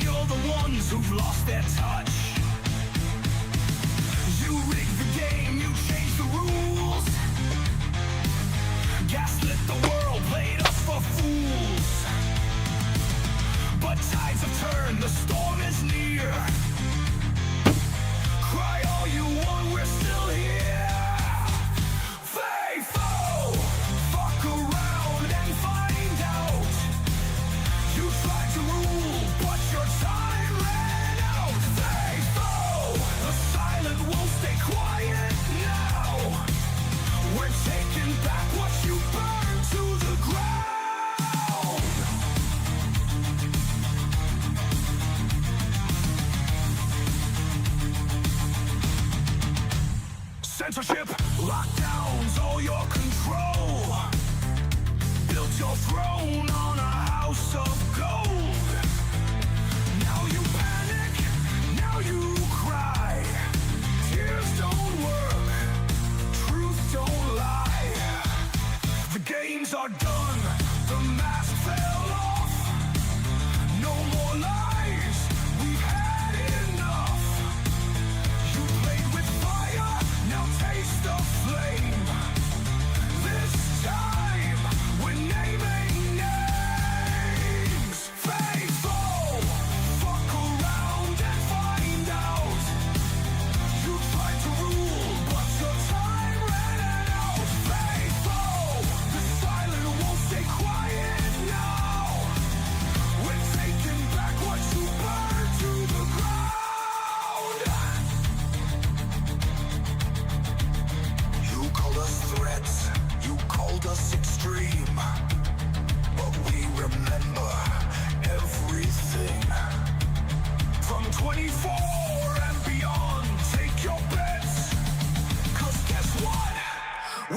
you're the ones who've lost their touch. You rigged the game, you changed the rules. Gaslit the world, played us for fools. But tides have turned, the storm is near. Cry all you want, we're still here. Faithful, fuck around and find out. You tried to rule, but your time ran out. Faithful, the silent won't stay quiet now. We're taking back what you burned to the ground. Censorship, lockdowns, all your control. Built your throne on a house of gold. Now you panic, now you cry. Tears don't work, truth don't lie. The games are done, the mask fell off. No more lies, we've had enough. You played with fire, now taste the flame. This time, we're naming names. Faithful, fuck around and find out. You tried to rule, but your time ran out. Faithful, the silent won't stay quiet now. We're taking back what you burned to the ground. You called us threats, you called us extreme, but we remember everything. From 24 and beyond, take your bets, 'cause guess what?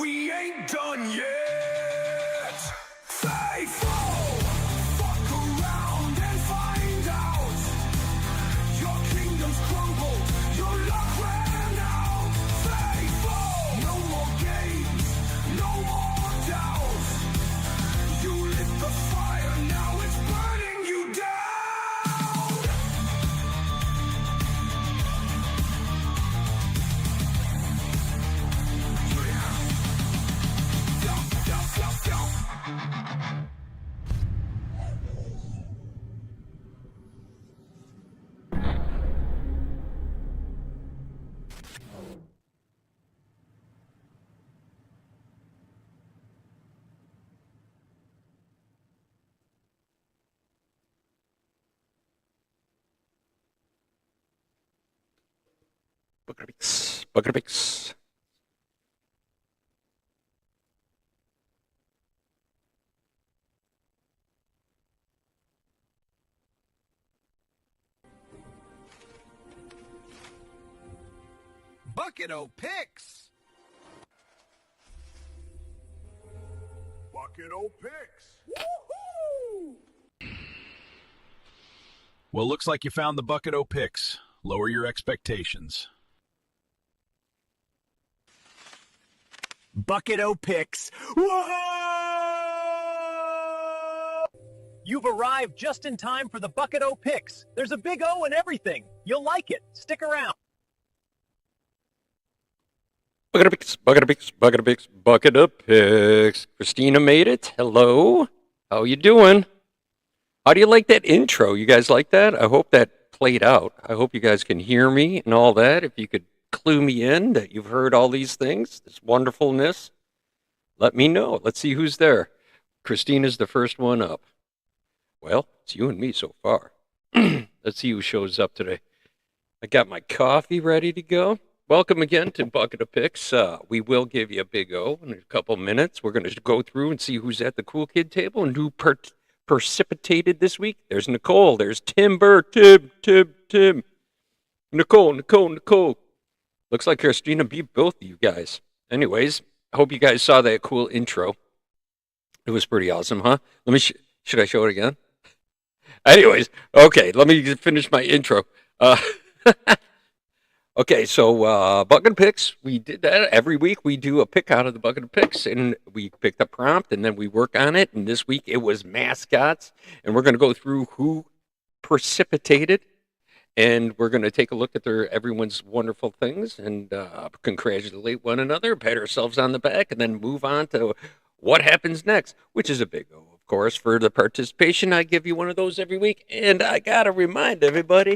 We ain't done yet. Faithful, fuck around and find out. Your kingdom's crumbled, your luck ran out. Faithful, no more games, no more doubts. You lit the fire, now it's burning you down. Bucketapix, Bucketapix. Bucket-o picks. Bucket-o picks. Well, looks like you found the Bucket-o picks. Lower your expectations. Bucket-o picks. You've arrived just in time for the Bucket-o picks. There's a big O in everything. You'll like it. Stick around. Bucketapix, Bucketapix, Bucketapix, Bucketapix. Christina made it. Hello. How you doing? How do you like that intro? You guys like that? I hope that played out. I hope you guys can hear me and all that. If you could clue me in that you've heard all these things, this wonderfulness, let me know. Let's see who's there. Christina's the first one up. Well, it's you and me so far. Let's see who shows up today. I got my coffee ready to go. Welcome again to Bucket of Picks. We will give you a big O in a couple minutes. We're going to go through and see who's at the Cool Kid table and who precipitated this week. There's Nicole. There's Timber. Tim. Nicole. Looks like Christina beat both of you guys. Anyways, I hope you guys saw that cool intro. It was pretty awesome, huh? Should I show it again? Anyways, okay, let me finish my intro. Okay, so Bucket of Picks, we did that. Every week we do a pick out of the Bucket of Picks, and we pick the prompt, and then we work on it. And this week it was mascots, and we're going to go through who precipitated. And we're going to take a look at everyone's wonderful things and congratulate one another, pat ourselves on the back, and then move on to what happens next, which is a big O, of course, for the participation. I give you one of those every week. And I got to remind everybody,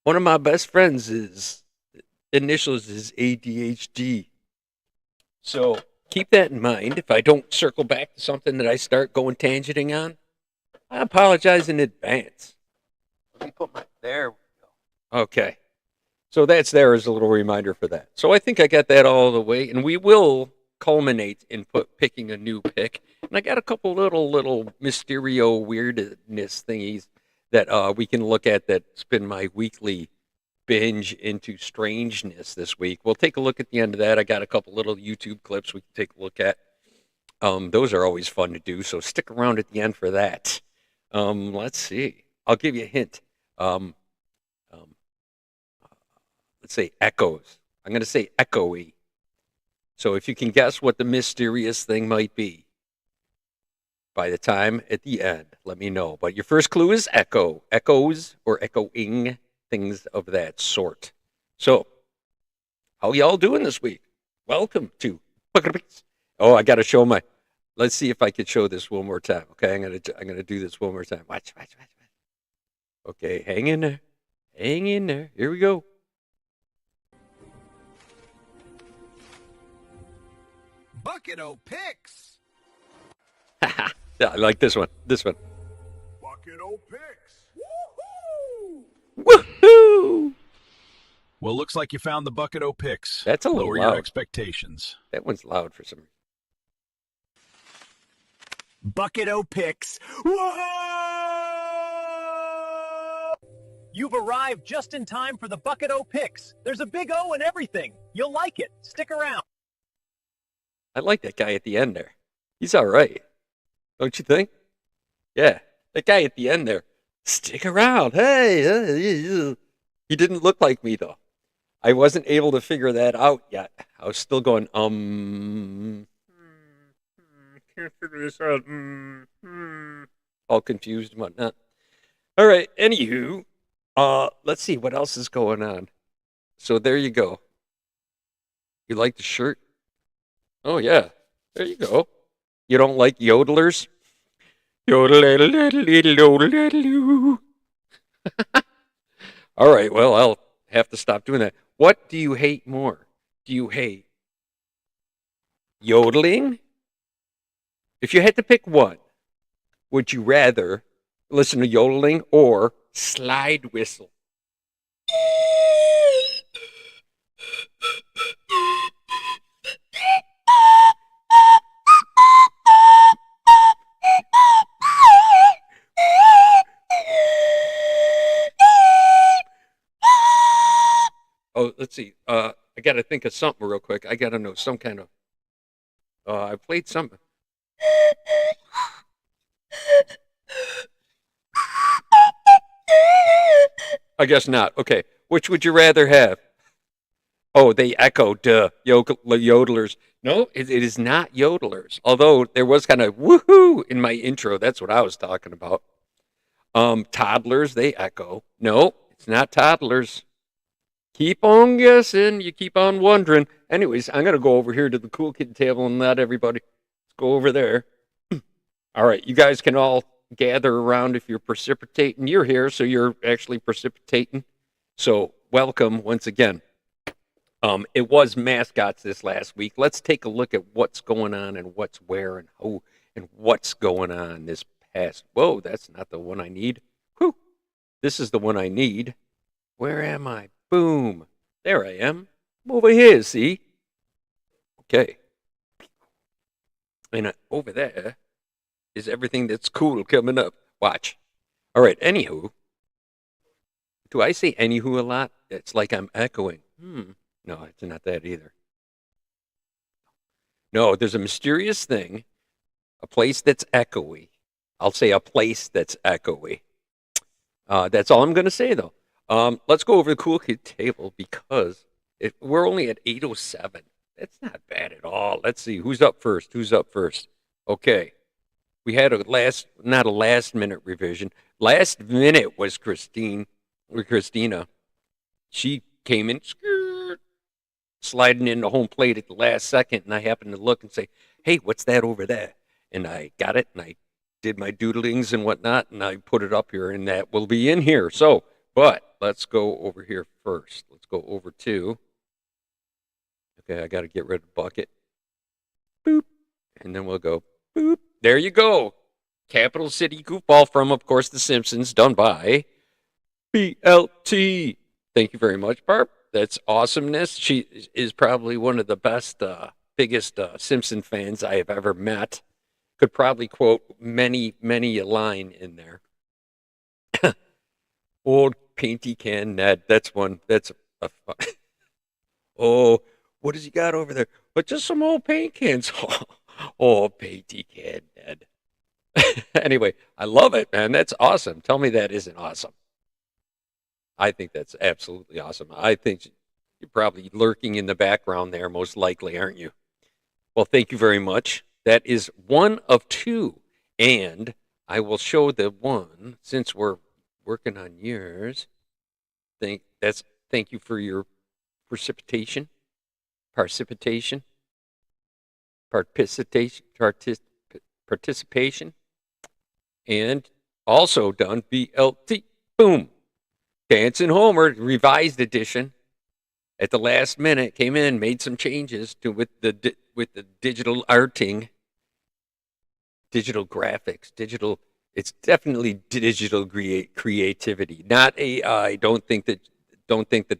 one of my best friends initials is ADHD. So keep that in mind. If I don't circle back to something that I start going tangenting on, I apologize in advance. Let me put there we go. Okay. So that's there as a little reminder for that. So I think I got that all the way, and we will culminate in picking a new pick. And I got a couple little Mysterio weirdness thingies that we can look at that's been my weekly binge into strangeness this week. We'll take a look at the end of that. I got a couple little YouTube clips we can take a look at. Those are always fun to do, so stick around at the end for that. Let's see. I'll give you a hint. Let's say echoes. I'm going to say echoey. So if you can guess what the mysterious thing might be, by the time at the end, let me know. But your first clue is echo. Echoes or echoing, things of that sort. So, how y'all doing this week? Welcome to Oh, I got to show my. Let's see if I can show this one more time. Okay, I'm gonna do this one more time. Watch. Okay, hang in there. Here we go. Bucket O picks. Yeah, I like this one. Bucket O picks. Woohoo! Well, looks like you found the Bucket O picks. That's a little Lower loud. your expectations. That one's loud for some reason. Bucket O picks. You've arrived just in time for the Bucket O picks. There's a big O in everything. You'll like it. Stick around. I like that guy at the end there. He's all right. Don't you think? Yeah, that guy at the end there. Stick around. Hey. He didn't look like me, though. I wasn't able to figure that out yet. I was still going, can't figure this out. All confused and whatnot. All right, anywho, let's see what else is going on. So there you go. You like the shirt? Oh, yeah. There you go. You don't like yodelers? Yodel-yodel-yodel-yodel-yodel. All right, well, I'll have to stop doing that. What do you hate more? Do you hate yodeling? If you had to pick one, would you rather listen to yodeling or slide whistle? Oh, let's see. I got to think of something real quick. I got to know some kind of. I played something. I guess not. Okay. Which would you rather have? Oh, they echo, duh. Yodelers. No, it is not yodelers. Although there was kind of woohoo in my intro. That's what I was talking about. Toddlers, they echo. No, it's not toddlers. Keep on guessing. You keep on wondering. Anyways, I'm going to go over here to the cool kid table and let everybody. Let's go over there. All right. You guys can all gather around if you're precipitating. You're here, so you're actually precipitating. So welcome once again. It was mascots this last week. Let's take a look at what's going on and what's where and who and what's going on this past. Whoa, that's not the one I need. Whew. This is the one I need. Where am I? Boom. There I am. I'm over here, see? Okay. And over there is everything that's cool coming up. Watch. All right, anywho. Do I say anywho a lot? It's like I'm echoing. No, it's not that either. No, there's a mysterious thing. A place that's echoey. I'll say a place that's echoey. That's all I'm going to say, though. Let's go over the cool kid table because we're only at 8:07. That's not bad at all. Let's see who's up first. Okay, we had not a last minute revision. Last minute was Christina. She came in, sliding in the home plate at the last second, and I happened to look and say, "Hey, what's that over there?" And I got it, and I did my doodlings and whatnot, and I put it up here, and that will be in here. So, but let's go over here first. Let's go over to. Okay, I got to get rid of the bucket. Boop, and then we'll go boop. There you go. Capital City Goofball from, of course, The Simpsons, done by BLT. Thank you very much, Barb. That's awesomeness. She is probably one of the best, biggest Simpson fans I have ever met. Could probably quote many a line in there. Old painty can Ned. That's one. That's a fun. Oh, what has he got over there? But just some old paint cans. Oh, painty can Ned. Anyway, I love it, man. That's awesome. Tell me that isn't awesome. I think that's absolutely awesome. I think you're probably lurking in the background there, most likely, aren't you? Well, thank you very much. That is one of two. And I will show the one, since we're working on yours. Thank you for your participation, and also done BLT. Boom. Dancing Homer, revised edition. At the last minute, came in, made some changes with the digital arting, digital graphics, digital. It's definitely digital creativity, not AI. Don't think that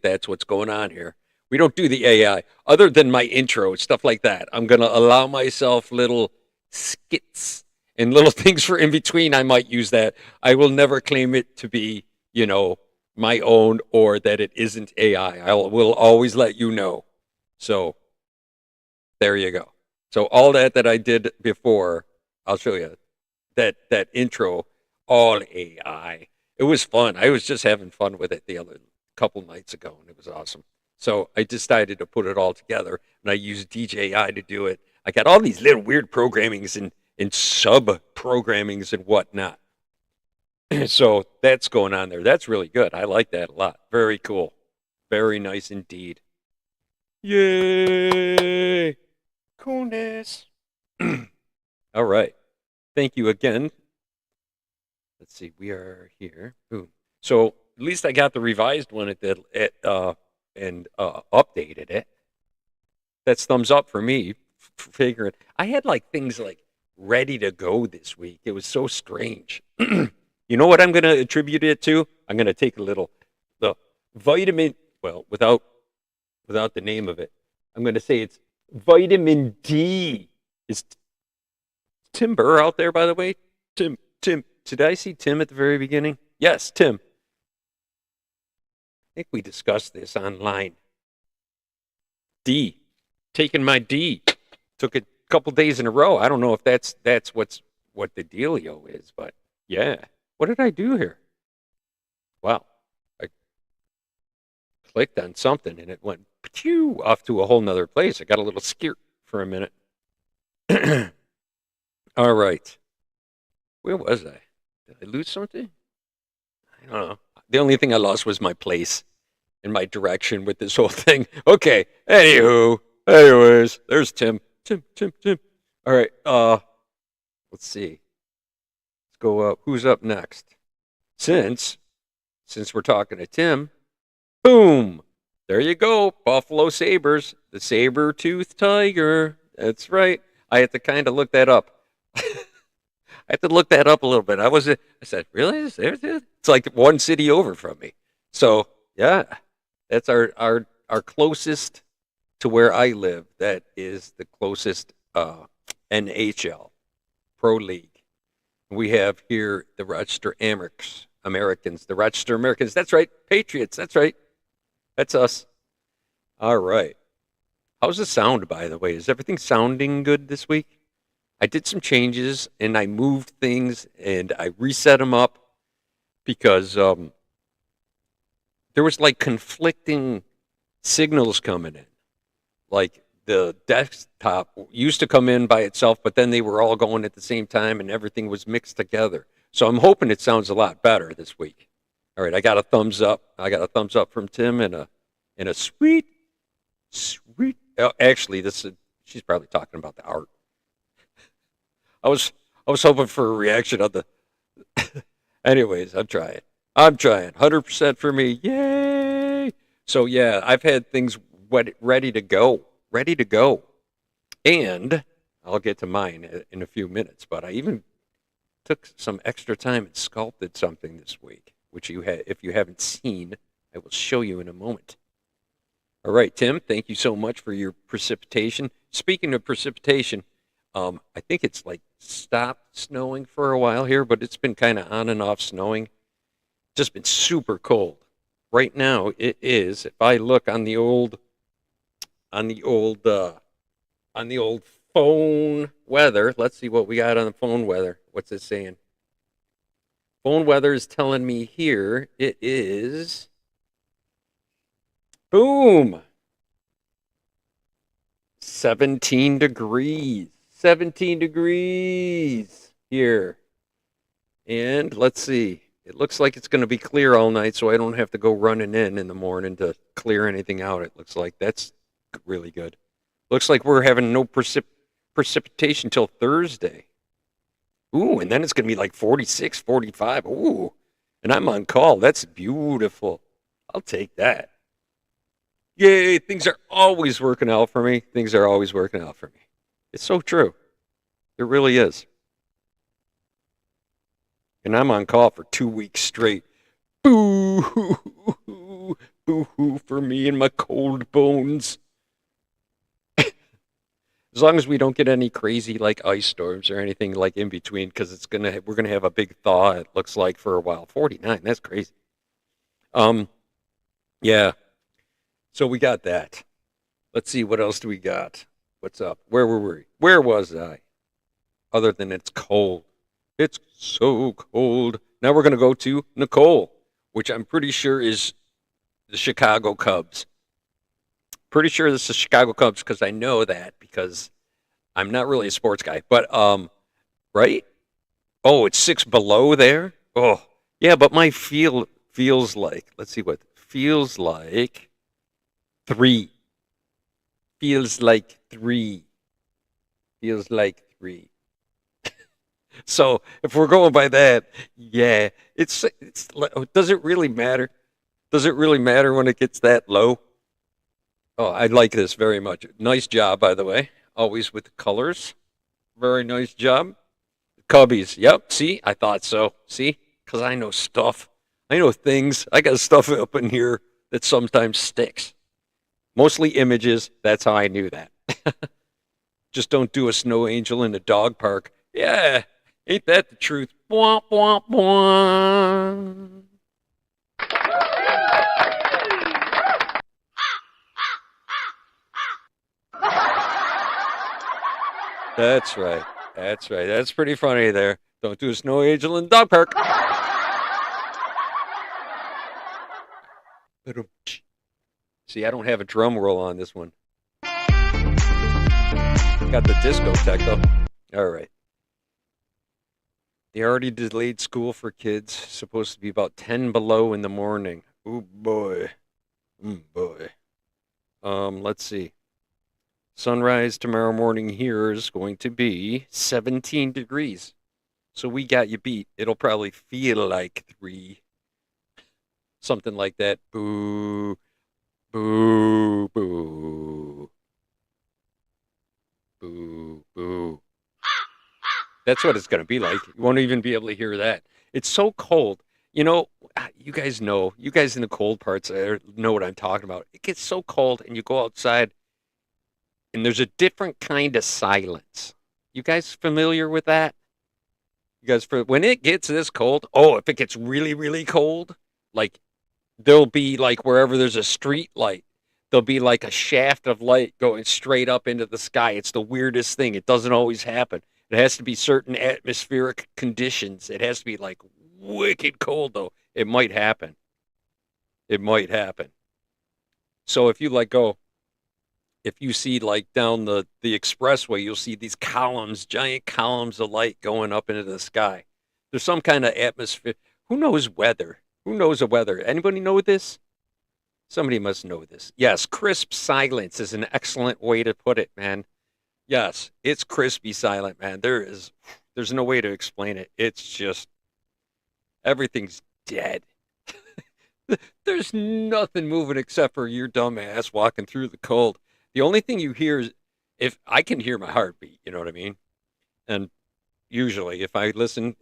that's what's going on here. We don't do the AI other than my intro, stuff like that. I'm gonna allow myself little skits and little things for in between. I might use that. I will never claim it to be, my own, or that it isn't AI. I will always let you know. So there you go. So all that I did before, I'll show you that intro, all AI. It was fun. I was just having fun with it the other couple nights ago, and it was awesome. So I decided to put it all together, and I used DJI to do it. I got all these little weird programmings and sub programmings and whatnot. So that's going on there. That's really good. I like that a lot. Very cool. Very nice indeed. Yay! Coolness. All right. Thank you again. Let's see. We are here. Boom. So at least I got the revised one and updated it. That's thumbs up for me for figuring. I had things ready to go this week. It was so strange. You know what I'm going to attribute it to? I'm going to take the vitamin, well, without the name of it. I'm going to say it's vitamin D. Is Tim Burr out there, by the way? Tim, did I see Tim at the very beginning? Yes, Tim. I think we discussed this online. D. Taking my D. Took it a couple days in a row. I don't know if that's what the dealio is, but yeah. What did I do here? Wow. I clicked on something and it went off to a whole nother place. I got a little scared for a minute. All right. Where was I? Did I lose something? I don't know. The only thing I lost was my place and my direction with this whole thing. Okay. Anyways, there's Tim. Tim. All right. Let's see. Go up. Who's up next? Since we're talking to Tim, boom, there you go. Buffalo Sabres, the saber-toothed tiger. That's right. I had to kind of look that up. I had to look that up a little bit. I said, really? It's like one city over from me. So yeah, that's our closest to where I live. That is the closest NHL Pro League. We have here the Rochester Americans. The Rochester Americans. That's right. Patriots. That's right. That's us. All right. How's the sound, by the way? Is everything sounding good this week? I did some changes, and I moved things, and I reset them up because there was conflicting signals coming in. The desktop used to come in by itself, but then they were all going at the same time, and everything was mixed together. So I'm hoping it sounds a lot better this week. All right, I got a thumbs up. I got a thumbs up from Tim and a sweet. Oh, actually, she's probably talking about the art. I was hoping for a reaction on the. Anyways, I'm trying. 100% for me. Yay! So yeah, I've had things ready to go. And I'll get to mine in a few minutes, but I even took some extra time and sculpted something this week, which if you haven't seen, I will show you in a moment. All right, Tim, thank you so much for your precipitation. Speaking of precipitation, I think it's like stopped snowing for a while here, but it's been kind of on and off snowing. Just been super cold. Right now it is, if I look on the old phone weather, let's see what we got on the phone weather. What's it saying? Phone weather is telling me here it is, boom, 17 degrees. 17 degrees here. And let's see. It looks like it's going to be clear all night, so I don't have to go running in the morning to clear anything out. It looks like that's really good. Looks like we're having no precipitation till Thursday. Ooh, and then it's going to be like 46, 45. Ooh, and I'm on call. That's beautiful. I'll take that. Yay, things are always working out for me. Things are always working out for me. It's so true. It really is. And I'm on call for 2 weeks straight. Boo-hoo, boo-hoo for me and my cold bones. As long as we don't get any crazy like ice storms or anything like in between, because we're gonna have a big thaw. It looks like for a while. 49. That's crazy. Yeah. So we got that. Let's see, what else do we got? What's up? Where were we? Where was I? Other than it's cold. It's so cold. Now we're going to go to Nicole, which I'm pretty sure is the Chicago Cubs. Pretty sure this is Chicago Cubs because I know that because I'm not really a sports guy. But, right? Oh, it's 6 below there? Oh, yeah, but my feels like, let's see what, feels like 3. Feels like 3. Feels like 3. So if we're going by that, yeah, it's. Does it really matter? Does it really matter when it gets that low? Oh, I like this very much. Nice job, by the way. Always with the colors. Very nice job. Cubbies. Yep. See, I thought so. See, because I know stuff. I know things. I got stuff up in here that sometimes sticks. Mostly images. That's how I knew that. Just don't do a snow angel in a dog park. Yeah. Ain't that the truth? Bwah, bwah, bwah. That's right. That's right. That's pretty funny there. Don't do a snow angel in dog park. See, I don't have a drum roll on this one. Got the discotheque though. All right. They already delayed school for kids. Supposed to be about 10 below in the morning. Oh boy. Boy. Let's see. Sunrise tomorrow morning here is going to be 17 degrees. So we got you beat. It'll probably feel like 3. Something like that. Boo. Boo. Boo. Boo. Boo. That's what it's going to be like. You won't even be able to hear that. It's so cold. You know, you guys in the cold parts know what I'm talking about. It gets so cold and you go outside and there's a different kind of silence. You guys familiar with that? When it gets this cold, if it gets really, really cold, like there'll be like wherever there's a street light, there'll be like a shaft of light going straight up into the sky. It's the weirdest thing. It doesn't always happen. It has to be certain atmospheric conditions. It has to be like wicked cold, though. It might happen. It might happen. So if you see like down the expressway, you'll see these columns, giant columns of light going up into the sky. There's some kind of atmosphere. Who knows weather? Who knows the weather? Anybody know this? Somebody must know this. Yes, crisp silence is an excellent way to put it, man. Yes, it's crispy silent, man. There's no way to explain it. It's just everything's dead. There's nothing moving except for your dumb ass walking through the cold. The only thing you hear is if I can hear my heartbeat, you know what I mean? And usually if I listen,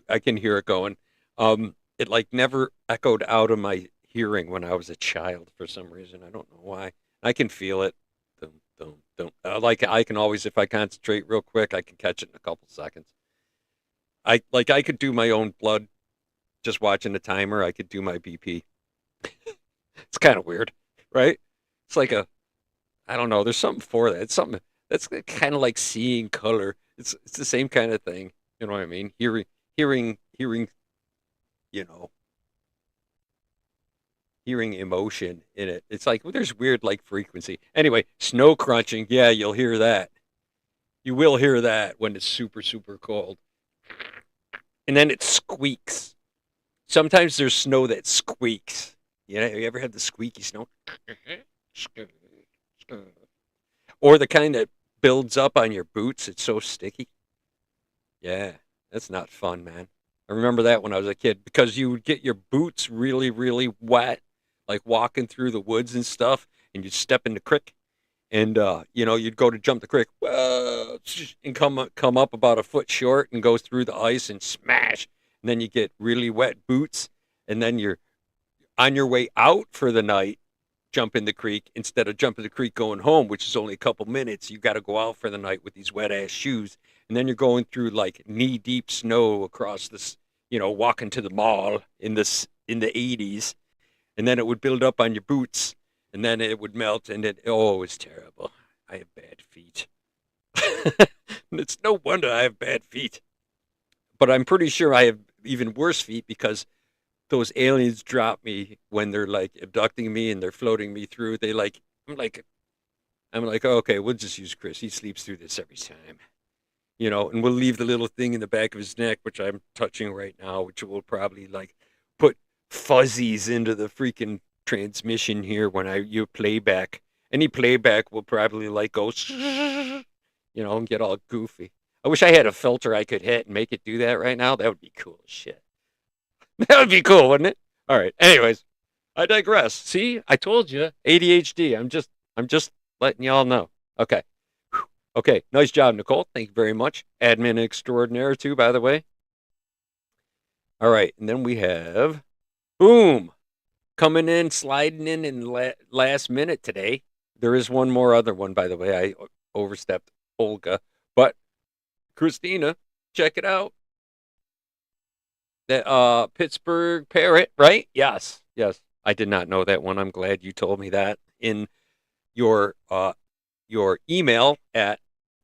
I can hear it going. It like never echoed out of my hearing when I was a child for some reason. I don't know why. I can feel it. Dum, dum, dum. Like I can always, if I concentrate real quick, I can catch it in a couple seconds. I could do my own blood just watching the timer. I could do my BP. It's kind of weird, right? It's like I don't know. There's something for that. It's something that's kind of like seeing color. It's the same kind of thing. You know what I mean? Hearing. You know, hearing emotion in it. It's like well, there's weird like frequency. Anyway, snow crunching. Yeah, you'll hear that. You will hear that when it's super super cold, and then it squeaks. Sometimes there's snow that squeaks. You know, you ever had the squeaky snow? Or the kind that builds up on your boots. It's so sticky. Yeah, that's not fun, man. I remember that when I was a kid because you would get your boots really, really wet, like walking through the woods and stuff, and you'd step in the creek, and you'd go to jump the creek, whoa, and come up about a foot short and go through the ice and smash, and then you get really wet boots, and then you're on your way out for the night, jump in the creek instead of jumping the creek going home, which is only a couple minutes. You got to go out for the night with these wet ass shoes, and then you're going through like knee deep snow across this, walking to the mall in the 80s, and then it would build up on your boots, and then it would melt, and it was terrible. I have bad feet. It's no wonder I have bad feet, but I'm pretty sure I have even worse feet because those aliens drop me when they're like abducting me and they're floating me through. I'm like, oh, okay, we'll just use Chris. He sleeps through this every time, and we'll leave the little thing in the back of his neck, which I'm touching right now, which will probably like put fuzzies into the freaking transmission here when you playback. Any playback will probably like go, and get all goofy. I wish I had a filter I could hit and make it do that right now. That would be cool as shit. That would be cool, wouldn't it? All right. Anyways, I digress. See, I told you, ADHD. I'm just letting y'all know. Okay. Whew. Okay. Nice job, Nicole. Thank you very much. Admin extraordinaire too, by the way. All right, and then we have, boom, coming in, sliding in last minute today. There is one more other one, by the way. I overstepped Olga, but Christina, check it out. The Pittsburgh Parrot, right? Yes. I did not know that one. I'm glad you told me that in your email at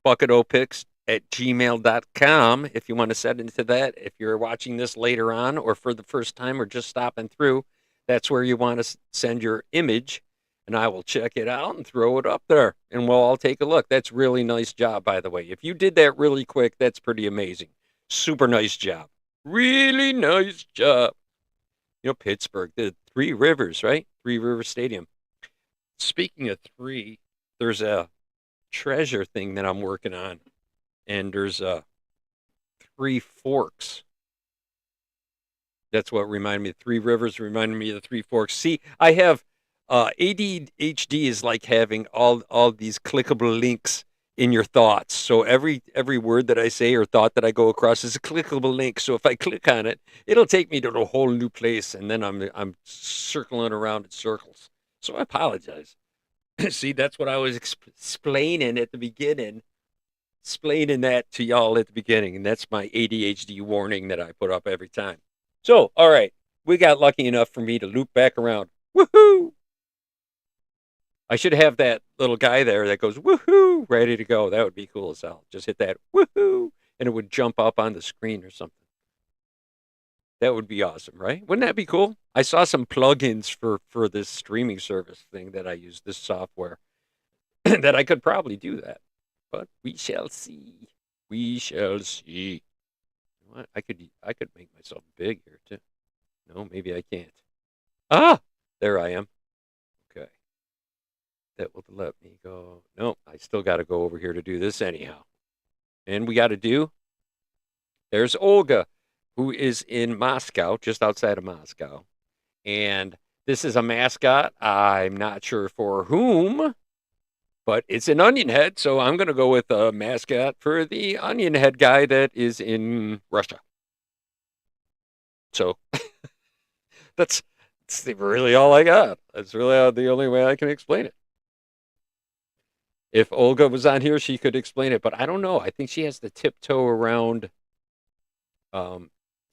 bucketopics@gmail.com if you want to set into that. If you're watching this later on or for the first time or just stopping through, that's where you want to send your image, and I will check it out and throw it up there, and we'll all take a look. That's really nice job, by the way. If you did that really quick, that's pretty amazing. Super nice job. Really nice job. Pittsburgh, the Three Rivers, right? Three River Stadium. Speaking of three, there's a treasure thing that I'm working on, and there's Three Forks. That's what reminded me of Three Rivers, reminded me of the Three Forks. See, I have ADHD is like having all these clickable links in your thoughts. So every word that I say or thought that I go across is a clickable link. So if I click on it, it'll take me to a whole new place, and then I'm circling around in circles. So I apologize. See, that's what I was explaining at the beginning. Explaining that to y'all at the beginning, and that's my ADHD warning that I put up every time. So, all right, we got lucky enough for me to loop back around. Woohoo! I should have that little guy there that goes, woohoo, ready to go. That would be cool as hell. Just hit that, woohoo, and it would jump up on the screen or something. That would be awesome, right? Wouldn't that be cool? I saw some plugins for this streaming service thing that I use, this software, that I could probably do that. But we shall see. We shall see. What? I could make myself big here too. No, maybe I can't. Ah, there I am. Okay. That will let me go. Nope, I still got to go over here to do this anyhow. And we got to do. There's Olga, who is in Moscow, just outside of Moscow. And this is a mascot. I'm not sure for whom, but it's an onion head. So I'm going to go with a mascot for the onion head guy that is in Russia. So that's really all I got. That's really the only way I can explain it. If Olga was on here, she could explain it, but I don't know. I think she has to tiptoe around.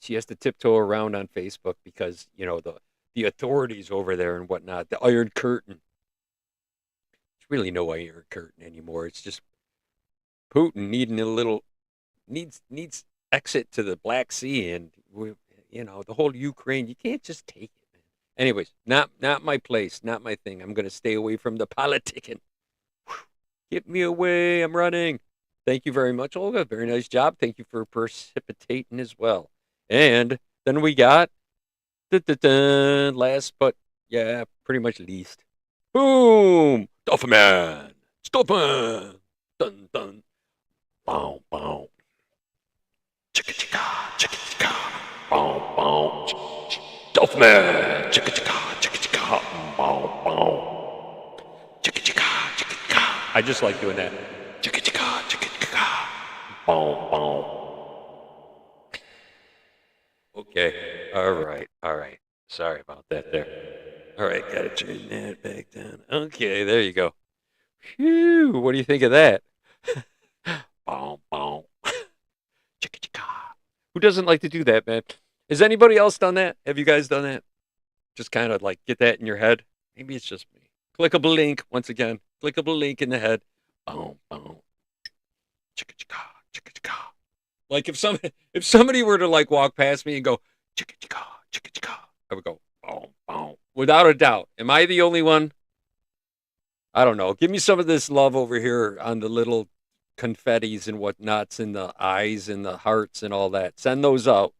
She has to tiptoe around on Facebook because the authorities over there and whatnot. The Iron Curtain. There's really no Iron Curtain anymore. It's just Putin needing a little needs exit to the Black Sea and the whole Ukraine. You can't just take it, man. Anyways, not my place, not my thing. I'm gonna stay away from the politicking. Get me away. I'm running. Thank you very much, Olga. Very nice job. Thank you for precipitating as well. And then we got last, but yeah, pretty much least. Boom! Dolphin! Dolphin! Dun dun. Bow bow. Chicka chicka, chicka chicka. Bow bow. Dolphin! Chicka chicka, chicka chicka. Bow bow. Chicka chicka, chicka chicka. I just like doing that. Chicka chicka, chicka chicka. Bow bow. Okay. All right. Sorry about that there. All right, gotta turn that back down. Okay, there you go. Phew, what do you think of that? Bow, bow. Chicka chicka. Who doesn't like to do that, man? Has anybody else done that? Have you guys done that? Just kind of like get that in your head? Maybe it's just me. Clickable link, once again. Clickable link in the head. Bow, bow. Chicka chicka, chicka chicka. Like if somebody were to like walk past me and go chicka chicka, chicka chicka, I would go boom, boom. Without a doubt. Am I the only one? I don't know. Give me some of this love over here on the little confettis and whatnots and the eyes and the hearts and all that. Send those out.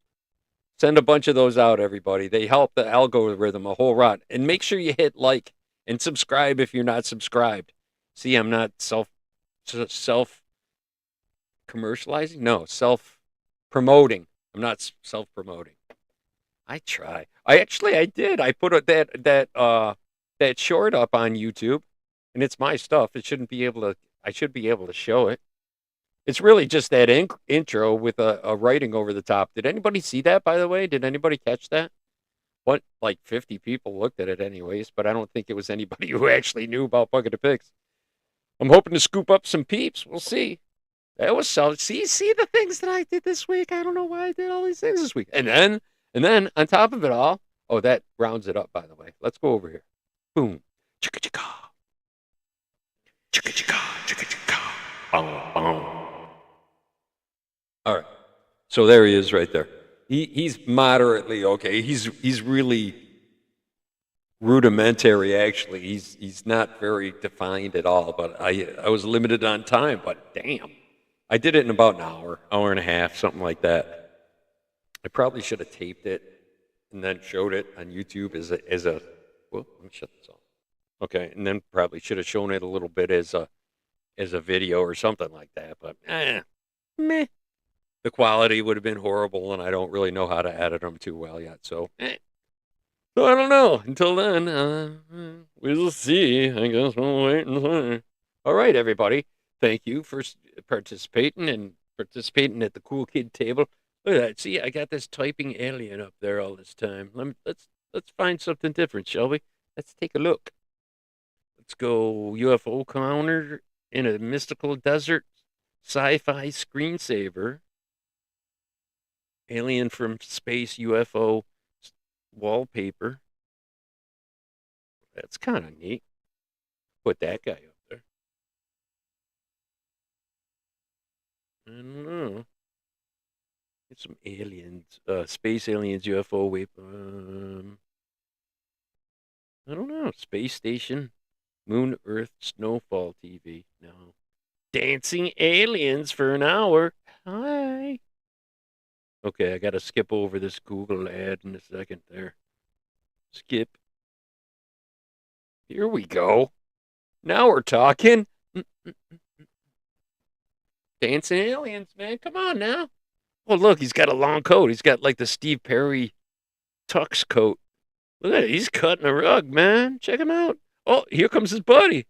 Send a bunch of those out, everybody. They help the algorithm a whole lot. And make sure you hit like and subscribe if you're not subscribed. See, I'm not self commercializing. No, self promoting. I'm not self promoting. I try. I did. I put that short up on YouTube, and it's my stuff. I should be able to show it. It's really just that intro with a writing over the top. Did anybody see that, by the way? Did anybody catch that? What, like 50 people looked at it anyways, but I don't think it was anybody who actually knew about Bucket of Pigs. I'm hoping to scoop up some peeps. We'll see. That was solid. See the things that I did this week. I don't know why I did all these things this week. And then on top of it all, oh, that rounds it up, by the way. Let's go over here. Boom. Chicka chicka. Chicka chicka. Chicka chicka. Boom, boom. All right. So there he is right there. He's moderately okay. He's really rudimentary, actually. He's not very defined at all, but I was limited on time, but damn. I did it in about an hour and a half, something like that. I probably should have taped it and then showed it on YouTube as a well, let me shut this off. Okay, and then probably should have shown it a little bit as a video or something like that, but meh. The quality would have been horrible, and I don't really know how to edit them too well yet, so So I don't know. Until then, we'll see. I guess we'll wait and see. All right, everybody. Thank you for participating at the cool kid table. Look at that. See, I got this typing alien up there all this time. Let's find something different, shall we? Let's take a look. Let's go UFO counter in a mystical desert, sci-fi screensaver, alien from space UFO wallpaper. That's kind of neat. Put that guy up there. I don't know. Get some aliens, space aliens, UFO wave. I don't know. Space station, moon, Earth, snowfall TV. No. Dancing aliens for an hour. Hi. Okay, I got to skip over this Google ad in a second there. Skip. Here we go. Now we're talking. Dancing aliens, man. Come on now. Oh, look, he's got a long coat. He's got like the Steve Perry tux coat. Look at it. He's cutting a rug, man. Check him out. Oh, here comes his buddy.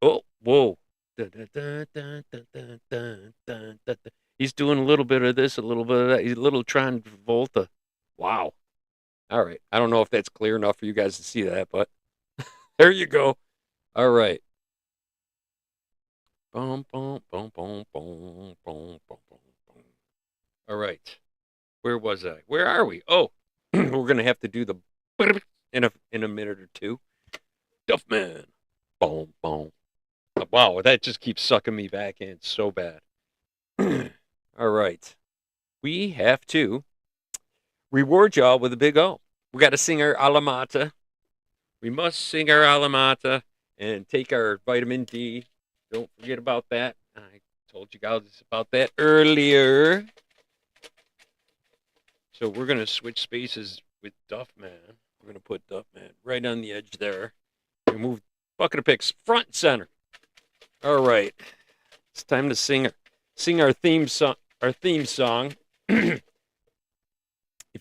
Whoa. Dun, dun, dun, dun, dun, dun, dun, dun, dun. He's doing a little bit of this, a little bit of that. He's a little Tron Volta. Wow. All right. I don't know if that's clear enough for you guys to see that, but there you go. All right. Boom, boom, boom, boom, boom, boom, boom, boom. All right. Where was I? Where are we? Oh, we're gonna have to do the in a minute or two. Duffman. Boom, boom. Wow, that just keeps sucking me back in so bad. All right. We have to reward y'all with a big O. We got to sing our Alamata. We must sing our Alamata and take our vitamin D. Don't forget about that. I told you guys about that earlier. So we're going to switch spaces with Duffman. We're going to put Duffman right on the edge there. We move Bucket of Picks front and center. All right. It's time to sing our theme song. If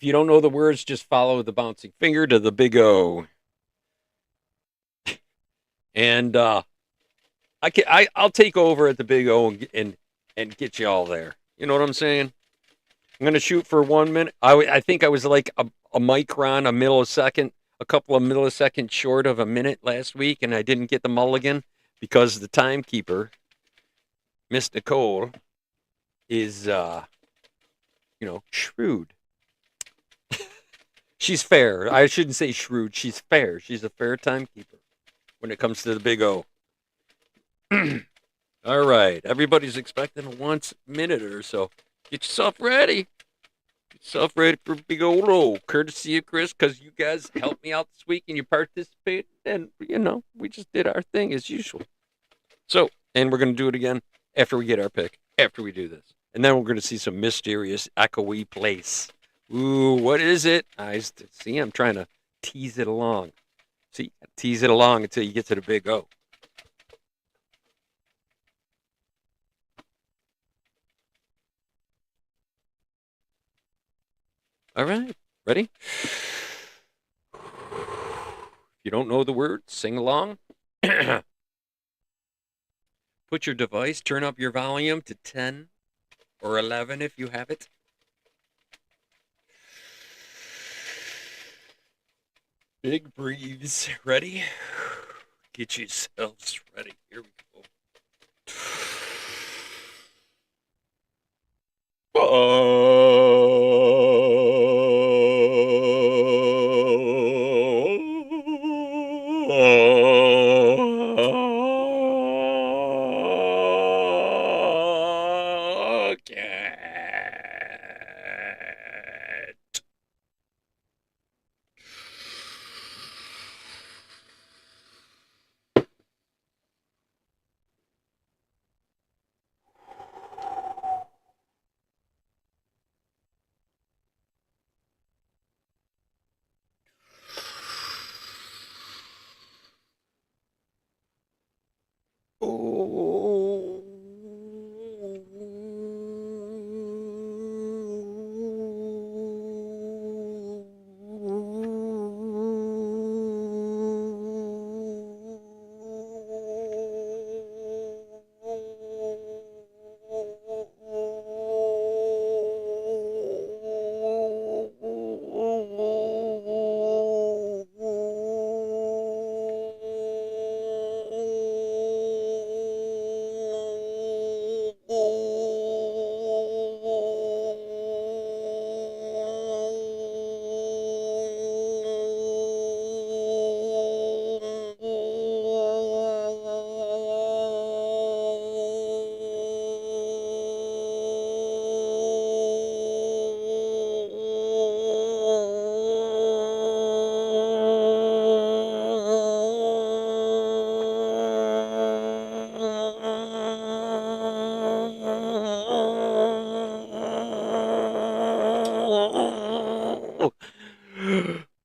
you don't know the words, just follow the bouncing finger to the big O. And I'll take over at the big O and get you all there. You know what I'm saying? I'm gonna shoot for 1 minute. I think I was like a micron, a millisecond, a couple of milliseconds short of a minute last week, and I didn't get the mulligan because the timekeeper, Miss Nicole, is shrewd. She's fair. I shouldn't say shrewd. She's fair. She's a fair timekeeper when it comes to the big O. All right. Everybody's expecting a 1 minute or so. Get yourself ready. Get yourself ready for big old O. Courtesy of Chris, because you guys helped me out this week and you participated. And, we just did our thing as usual. So, and we're going to do it again after we get our pick, after we do this. And then we're going to see some mysterious echoey place. Ooh, what is it? See, I'm trying to tease it along. See, tease it along until you get to the big O. All right, ready? If you don't know the words, sing along. Put your device, turn up your volume to 10 or 11 if you have it. Big breathes. Ready? Get yourselves ready. Here we go.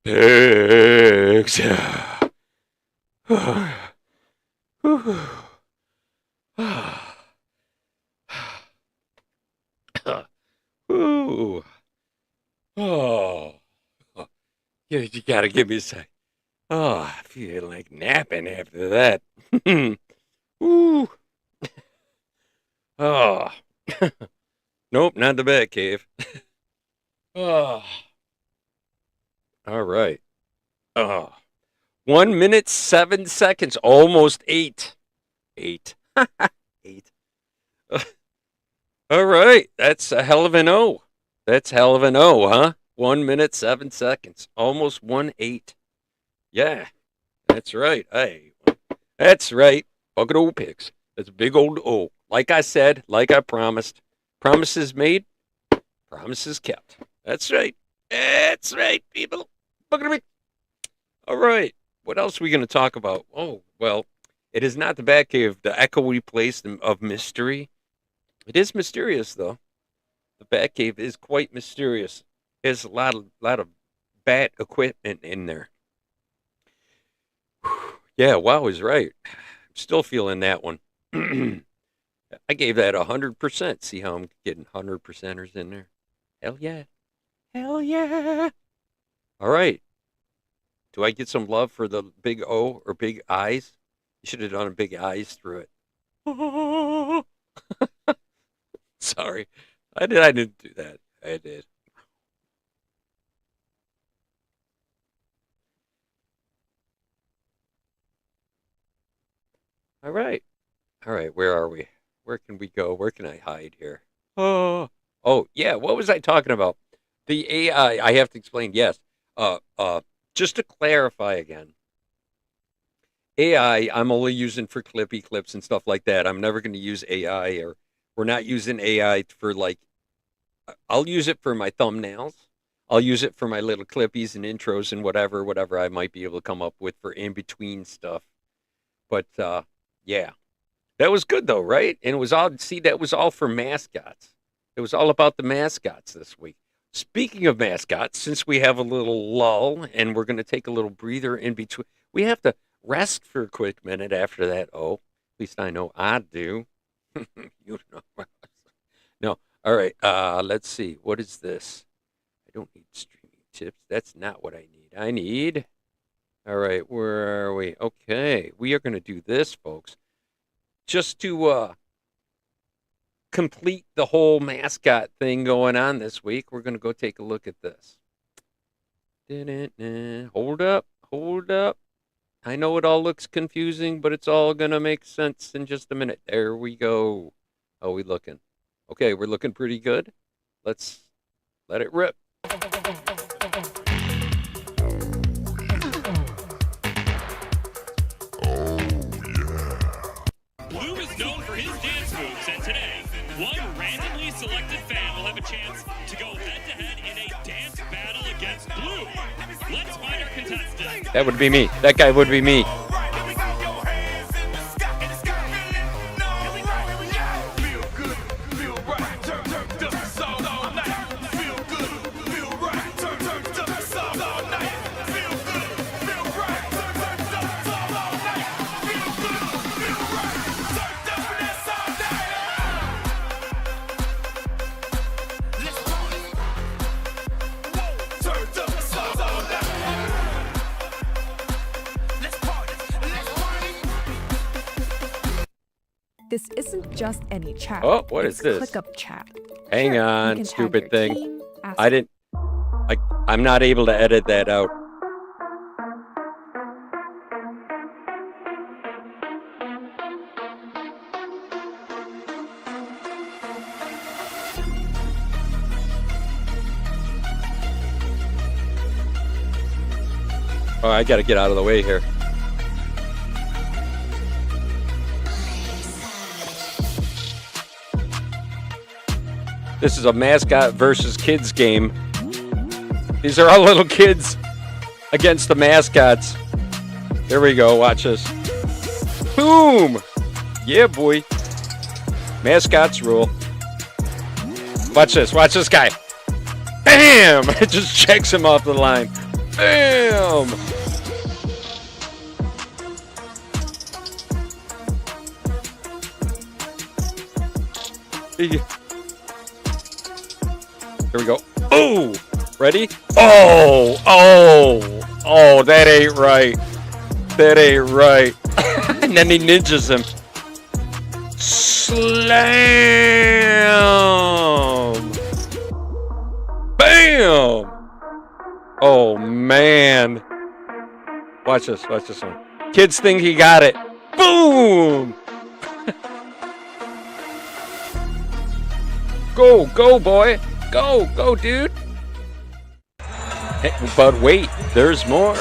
pigs. Ooh. Oh. You gotta give me a sec. Oh, I feel like napping after that. Ooh. Oh. Nope, not the bat cave. Oh. All right. Oh. 1 minute, 7 seconds. Almost 8. 8. 8. All right. That's a hell of an O. That's hell of an O, huh? 1 minute, 7 seconds. Almost 1-8. Yeah. That's right. Hey. That's right. Bucket O picks. That's a big old O. Like I said, like I promised. Promises made, promises kept. That's right. That's right, people. Bucket O pick. All right. What else are we going to talk about? Oh, well, it is not the Batcave, the echoey place of mystery. It is mysterious, though. The Batcave is quite mysterious. There's a lot of bat equipment in there. Yeah, wow, he's right. I'm still feeling that one. I gave that 100%. See how I'm getting 100%ers in there? Hell yeah. Hell yeah. All right. Do I get some love for the big O or big eyes? You should have done a big eyes through it. Sorry. I didn't do that. I did. All right. All right, where are we? Where can we go? Where can I hide here? Oh, yeah. What was I talking about? The AI. I have to explain. Yes. Just to clarify again, AI. I'm only using for clippy clips and stuff like that. I'm never going to use AI, or we're not using AI for like. I'll use it for my thumbnails. I'll use it for my little clippies and intros and whatever I might be able to come up with for in between stuff. But yeah. That was good though, right? And it was all, see, that was all for mascots. It was all about the mascots this week. Speaking of mascots, since we have a little lull and we're going to take a little breather in between, we have to rest for a quick minute after that. Oh, at least I know I do. You know. No. All right. Let's see. What is this? I don't need streaming tips. That's not what I need. I need. All right. Where are we? Okay. We are going to do this, folks. Just to complete the whole mascot thing going on this week, we're going to go take a look at this. Hold up. I know it all looks confusing, but it's all going to make sense in just a minute. There we go. How are we looking? Okay, we're looking pretty good. Let's let it rip. Blue is known for his dance moves, and today, one randomly selected fan will have a chance to go head-to-head in a dance battle against Blue. Let's find our contestant. That would be me. That guy would be me. This isn't just any chat. Oh, what is this? Click up chat. Hang Sure, on, you can tag stupid your thing. team, ask I'm not able to edit that out. Oh, I got to get out of the way here. This is a mascot versus kids game. These are all little kids against the mascots. There we go. Watch this. Boom! Yeah, boy. Mascots rule. Watch this. Watch this guy. Bam! It just checks him off the line. Bam! Here we go. Oh! Ready? Oh! Oh! Oh, that ain't right. That ain't right. And then he ninjas him. Slam! Bam! Oh, man. Watch this one. Kids think he got it. Boom! Go, boy. Go, dude. Hey, but wait, there's more.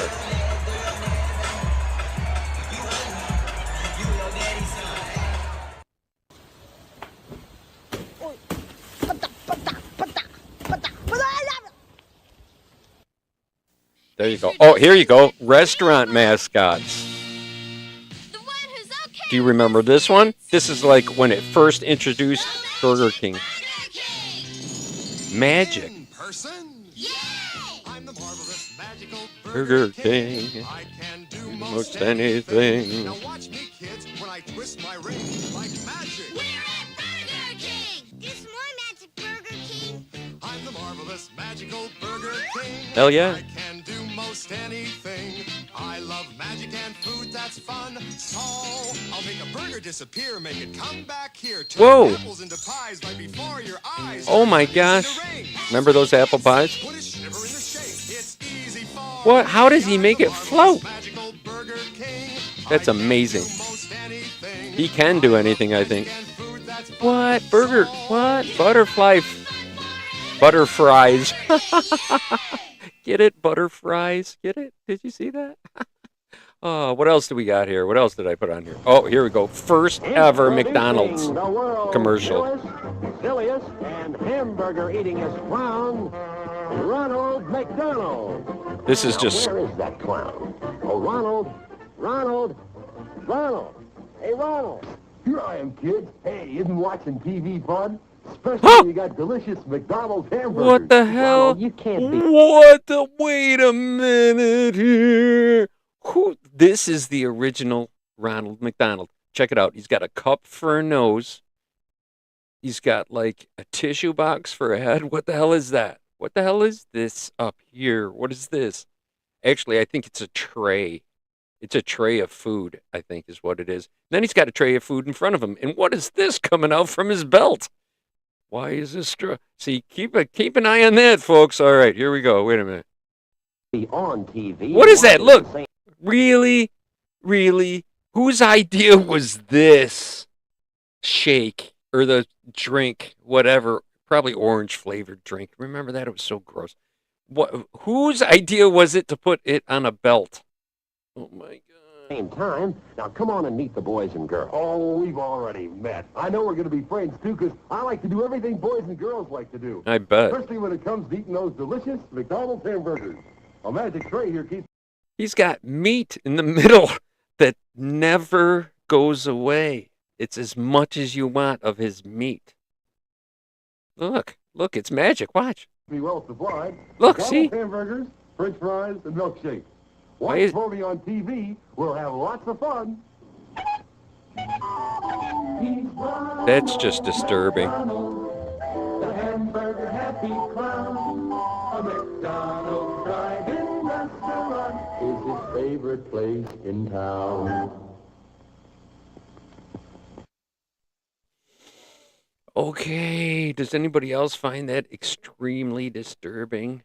There you go. Oh, here you go. Restaurant mascots. Do you remember this one? This is like when it first introduced Burger King. Magic. Burger King. I can do Most anything. Now watch me, kids, when I twist my ring like magic. We're at Burger King! It's my magic Burger King! I'm the marvelous, magical Burger King. Hell yeah. I can do most anything. I love magic and food that's fun. So I'll make a burger disappear, make it come back here. Turn Whoa. apples into pies right before your eyes. Oh my Turn gosh. into rings. Remember those apple pies? Put a shiver in the shake. It's easy for What? How does he make it float? magical Burger King. That's I can amazing. do most anything. He can do anything, I think. And food that's What? Burger? What? Butterflies. Get it? Butterflies. Get it? Did you see that? Oh, what else do we got here? What else did I put on here? Oh, here we go. First ever McDonald's commercial. Silliest and hamburger eatingest clown, Ronald McDonald. This is just Where is that clown? Oh, Ronald. Hey, Ronald. Here I am, kids. Hey, isn't watching TV fun? Especially Huh? when you got delicious McDonald's hamburgers. what the hell? Ronald, you can't be. What the? Wait a minute here. Who? This is the original Ronald McDonald. Check it out. He's got a cup for a nose. He's got like a tissue box for a head. What the hell is that? What the hell is this up here? What is this? Actually, I think it's a tray. It's a tray of food, I think is what it is. Then he's got a tray of food in front of him. And what is this coming out from his belt? Why is this See, keep an eye on that, folks. All right, here we go. Wait a minute. On TV. What is that? Look. Saying, Really? Really? Whose idea was this shake or the drink, whatever? Probably orange flavored drink. Remember that? It was so gross. What? Whose idea was it to put it on a belt? Oh my God. Same time. Now come on and meet the boys and girls. Oh, we've already met. I know we're going to be friends too, because I like to do everything boys and girls like to do. I bet. Especially when it comes to eating those delicious McDonald's hamburgers. A magic tray here keeps. He's got meat in the middle that never goes away. It's as much as you want of his meat. Look, it's magic. Watch. Be well supplied. Look, McDonald's see? hamburgers, French fries, and milkshakes. Why Watch is- for me on TV. We'll have lots of fun. That's just disturbing. The hamburger happy clown. A McDonald's drive-in restaurant is his favorite place in town. Okay, does anybody else find that extremely disturbing?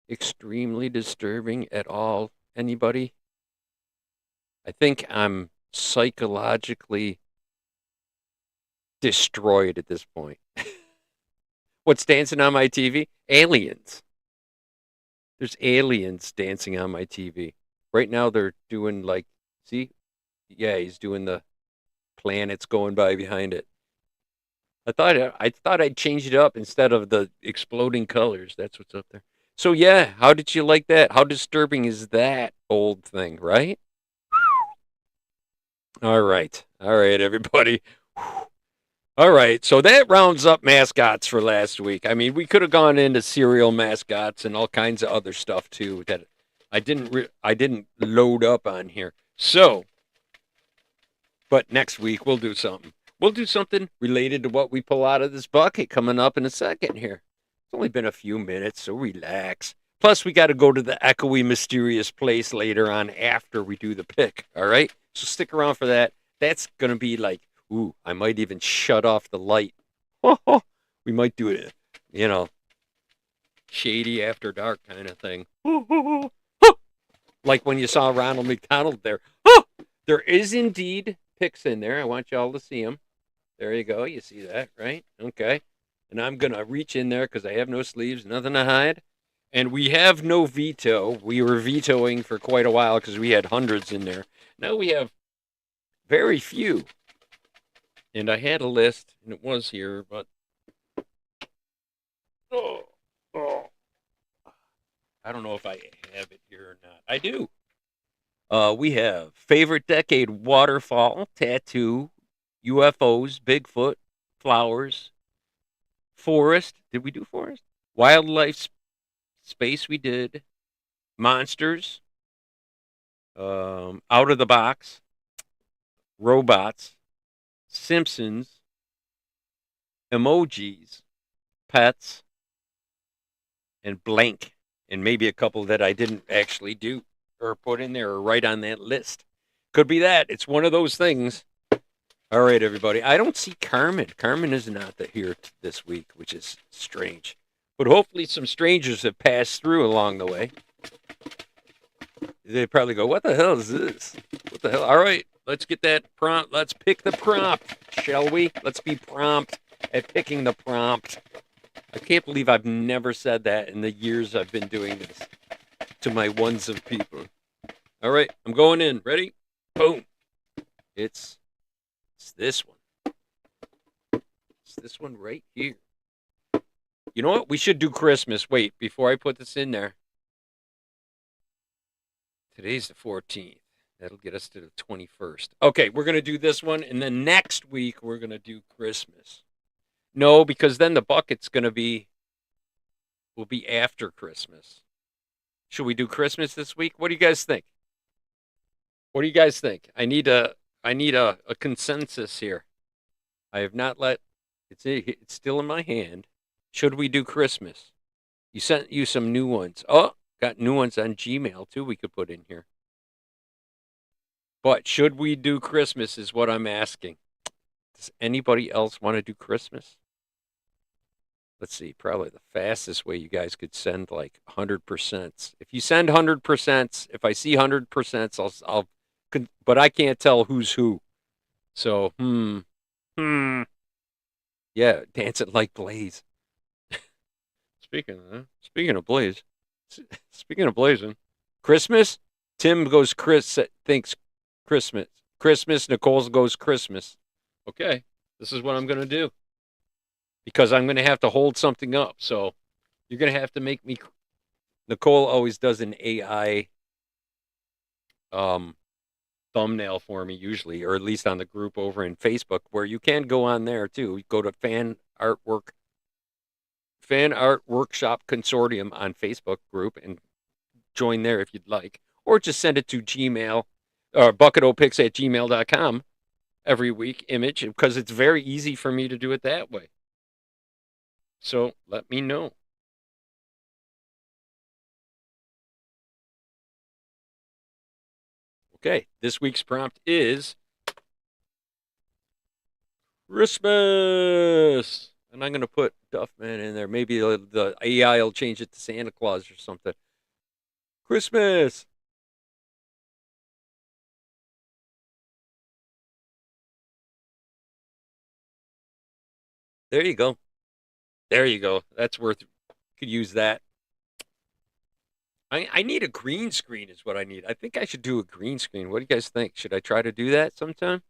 Extremely disturbing at all? Anybody? I think I'm psychologically destroyed at this point. What's dancing on my TV? Aliens. There's aliens dancing on my TV. Right now they're doing like, see? Yeah, he's doing the planets going by behind it. I thought I'd change it up instead of the exploding colors. That's what's up there. So yeah, how did you like that? How disturbing is that old thing, right? All right, everybody. All right, so that rounds up mascots for last week. I mean, we could have gone into cereal mascots and all kinds of other stuff too that I didn't load up on here. So, but next week we'll do something. We'll do something related to what we pull out of this bucket coming up in a second here. It's only been a few minutes, so relax. Plus, we got to go to the echoey, mysterious place later on after we do the pick. All right, so stick around for that. That's gonna be like, ooh, I might even shut off the light. We might do it, shady after dark kind of thing. Like when you saw Ronald McDonald there. There is indeed picks in there. I want y'all to see them. There you go. You see that, right? Okay. And I'm going to reach in there because I have no sleeves, nothing to hide. And we have no veto. We were vetoing for quite a while because we had hundreds in there. Now we have very few. And I had a list, and it was here, but I don't know if I have it here or not. I do. We have favorite decade waterfall, tattoo, UFOs, Bigfoot, flowers, forest. Did we do forest? Wildlife, space. We did monsters. Out of the box, robots, Simpsons, emojis, pets, and blank, and maybe a couple that I didn't actually do or put in there or write on that list. Could be that. It's one of those things. All right, everybody. I don't see Carmen. Carmen is not here this week, which is strange. But hopefully some strangers have passed through along the way. They probably go, what the hell is this? What the hell? All right, let's get that prompt. Let's pick the prompt, shall we? Let's be prompt at picking the prompt. I can't believe I've never said that in the years I've been doing this to my ones of people. All right, I'm going in. Ready? Boom. It's this one. It's this one right here. You know what? We should do Christmas. Wait, before I put this in there. Today's the 14th. That'll get us to the 21st. Okay, we're going to do this one, and then next week we're going to do Christmas. No, because then the bucket's going to will be after Christmas. Should we do Christmas this week? What do you guys think? What do you guys think? I need a consensus here. I have not let it's still in my hand. Should we do Christmas? You sent you some new ones. Oh, got new ones on Gmail too we could put in here. But should we do Christmas is what I'm asking. Does anybody else want to do Christmas? Let's see, probably the fastest way you guys could send like 100%. If you send 100%, if I see 100%, I'll but I can't tell who's who. So, yeah, dancing like Blaze. Speaking of Blaze, speaking of blazing, Christmas. Tim goes thinks Christmas. Christmas. Nicole goes Christmas. Okay, this is what I'm gonna do because I'm gonna have to hold something up. So you're gonna have to make me. Nicole always does an AI thumbnail for me usually, or at least on the group over in Facebook, where you can go on there too. You go to Fan Art Workshop Consortium on Facebook group and join there if you'd like, or just send it to Gmail or bucketopics@gmail.com every week image, because it's very easy for me to do it that way. So let me know. Okay, this week's prompt is Christmas. And I'm going to put Duffman in there. Maybe the AI will change it to Santa Claus or something. Christmas. There you go. There you go. That's worth it. Could use that. I need a green screen is what I need. I think I should do a green screen. What do you guys think? Should I try to do that sometime?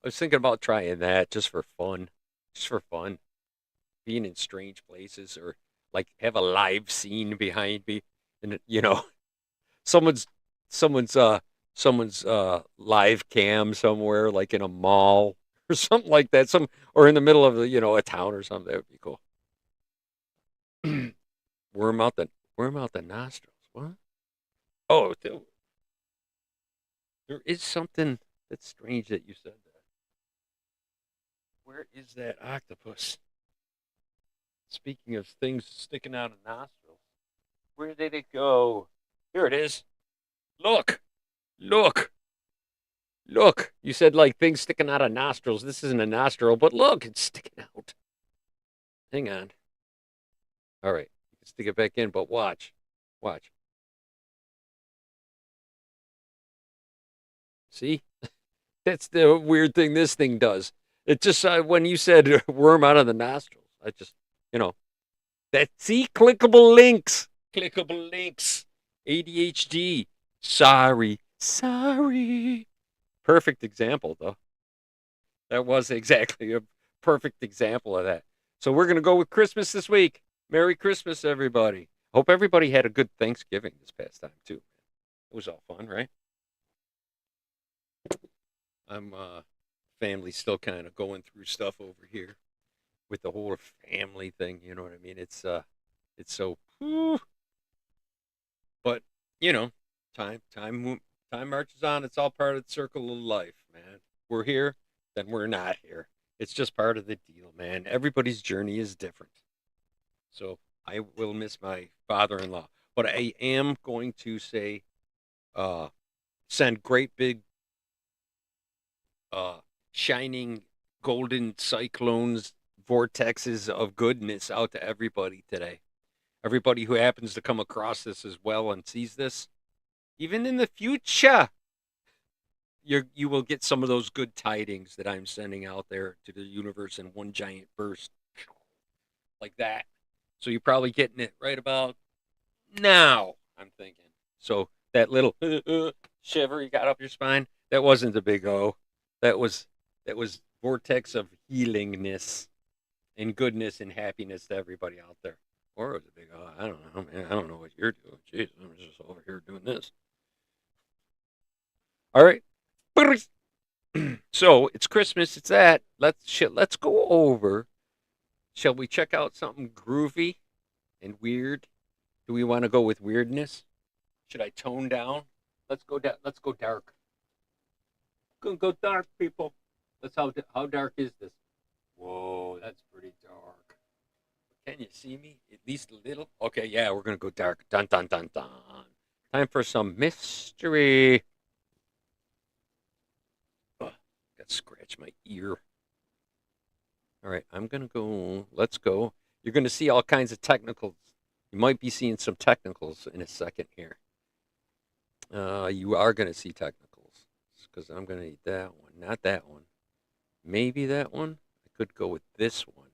I was thinking about trying that just for fun. Just for fun. Being in strange places, or like have a live scene behind me, and someone's live cam somewhere, like in a mall or something like that. Or in the middle of a town or something. That would be cool. Worm out the nostrils. What? Oh, there is something that's strange that you said that. Where is that octopus? Speaking of things sticking out of nostrils, where did it go? Here it is. Look, look, look. You said like things sticking out of nostrils. This isn't a nostril, but look, it's sticking out. Hang on. All right, you can stick it back in, but watch. Watch. See? That's the weird thing this thing does. It just, when you said worm out of the nostrils, I just, see, clickable links. Clickable links. ADHD. Sorry. Sorry. Perfect example, though. That was exactly a perfect example of that. So we're going to go with Christmas this week. Merry Christmas, everybody. Hope everybody had a good Thanksgiving this past time, too. It was all fun, right? I'm family still kind of going through stuff over here with the whole family thing. You know what I mean? It's so, whew. But time marches on. It's all part of the circle of life, man. We're here, then we're not here. It's just part of the deal, man. Everybody's journey is different. So I will miss my father-in-law, but I am going to say, send great big shining golden cyclones, vortexes of goodness out to everybody today. Everybody who happens to come across this as well and sees this, even in the future, you will get some of those good tidings that I'm sending out there to the universe in one giant burst, like that. So you're probably getting it right about now, I'm thinking. So that little shiver you got up your spine, that wasn't the big O. That was vortex of healingness and goodness and happiness to everybody out there. Or it was a big O. I don't know, man. I don't know what you're doing. Jeez, I'm just over here doing this. All right. So it's Christmas. It's that. Let's go over. Shall we check out something groovy and weird? Do we want to go with weirdness? Should I tone down? Let's go down. Let's go dark. Gonna go dark, people. That's how dark is this? Whoa, that's pretty dark. Can you see me? At least a little? Okay, yeah, we're gonna go dark. Dun dun dun dun. Time for some mystery. Ugh, got to scratch my ear. All right, I'm gonna go. Let's go. You're gonna see all kinds of technicals. You might be seeing some technicals in a second here. You are gonna see technicals because I'm gonna eat that one, not that one. Maybe that one. I could go with this one.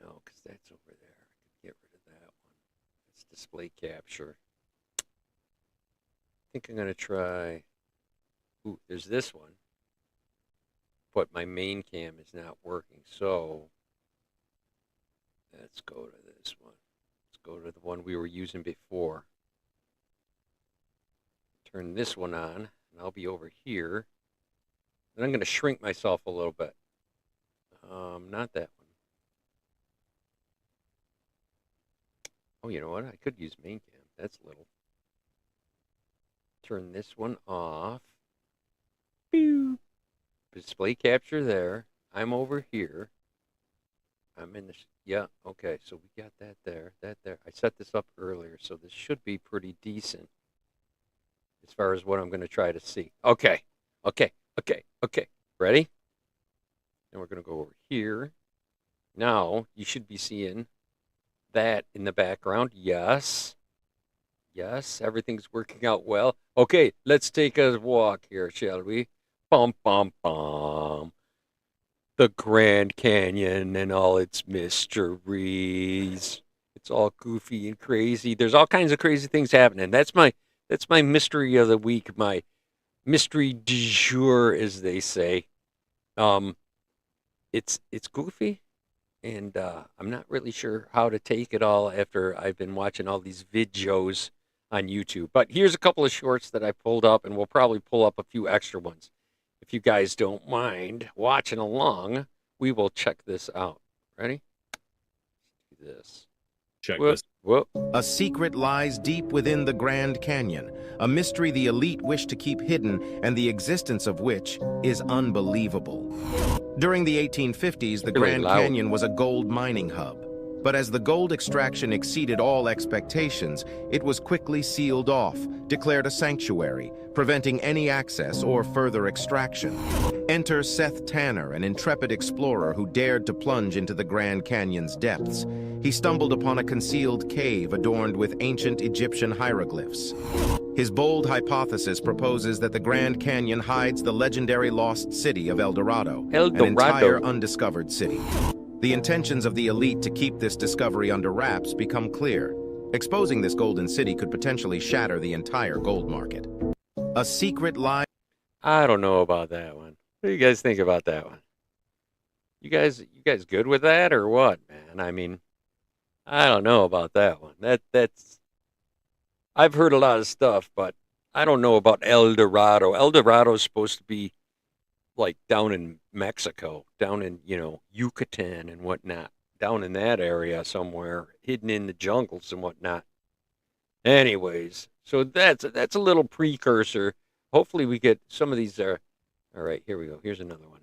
No, because that's over there. I could get rid of that one. It's display capture. I think I'm going to try. Ooh, there's this one. But my main cam is not working. So let's go to this one. Let's go to the one we were using before. Turn this one on, and I'll be over here. And I'm going to shrink myself a little bit. Not that one. Oh, you know what? I could use main cam. That's little. Turn this one off. Pew. Display capture there. I'm over here. I'm in the... Yeah, okay. So we got that there. That there. I set this up earlier, so this should be pretty decent as far as what I'm going to try to see. Okay. Okay. Okay. Okay. Ready? And we're going to go over here. Now, you should be seeing that in the background. Yes. Yes, everything's working out well. Okay, let's take a walk here, shall we? Bum, bum, bum. The Grand Canyon and all its mysteries. It's all goofy and crazy. There's all kinds of crazy things happening. That's my mystery of the week, my mystery du jour, as they say. It's goofy, and I'm not really sure how to take it all after I've been watching all these videos on YouTube. But here's a couple of shorts that I pulled up, and we'll probably pull up a few extra ones. If you guys don't mind watching along, we will check this out. Ready? Do this. Check Whoop, this. whoop. A secret lies deep within the Grand Canyon, a mystery the elite wish to keep hidden and the existence of which is unbelievable. During the 1850s, the Really Grand loud. Canyon was a gold mining hub. But as the gold extraction exceeded all expectations, it was quickly sealed off, declared a sanctuary, preventing any access or further extraction. Enter Seth Tanner, an intrepid explorer who dared to plunge into the Grand Canyon's depths. He stumbled upon a concealed cave adorned with ancient Egyptian hieroglyphs. His bold hypothesis proposes that the Grand Canyon hides the legendary lost city of El Dorado, an entire undiscovered city. The intentions of the elite to keep this discovery under wraps become clear. Exposing this golden city could potentially shatter the entire gold market. A secret lie. I don't know about that one. What do you guys think about that one? You guys good with that or what, man? I mean, I don't know about that one. That's I've heard a lot of stuff, but I don't know about El Dorado. El Dorado is supposed to be like down in Mexico, down in, Yucatan and whatnot, down in that area somewhere, hidden in the jungles and whatnot. Anyways, so that's a little precursor. Hopefully we get some of these there. All right, here we go. Here's another one.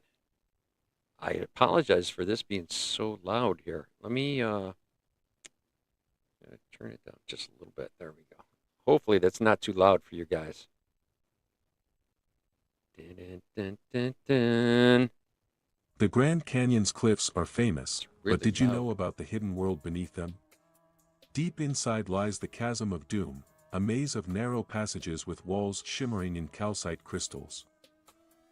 I apologize for this being so loud here. Let me turn it down just a little bit. There we go. Hopefully that's not too loud for you guys. Dun, dun, dun, dun. The Grand Canyon's cliffs are famous, Really but did you loud. know about the hidden world beneath them? Deep inside lies the Chasm of Doom, a maze of narrow passages with walls shimmering in calcite crystals.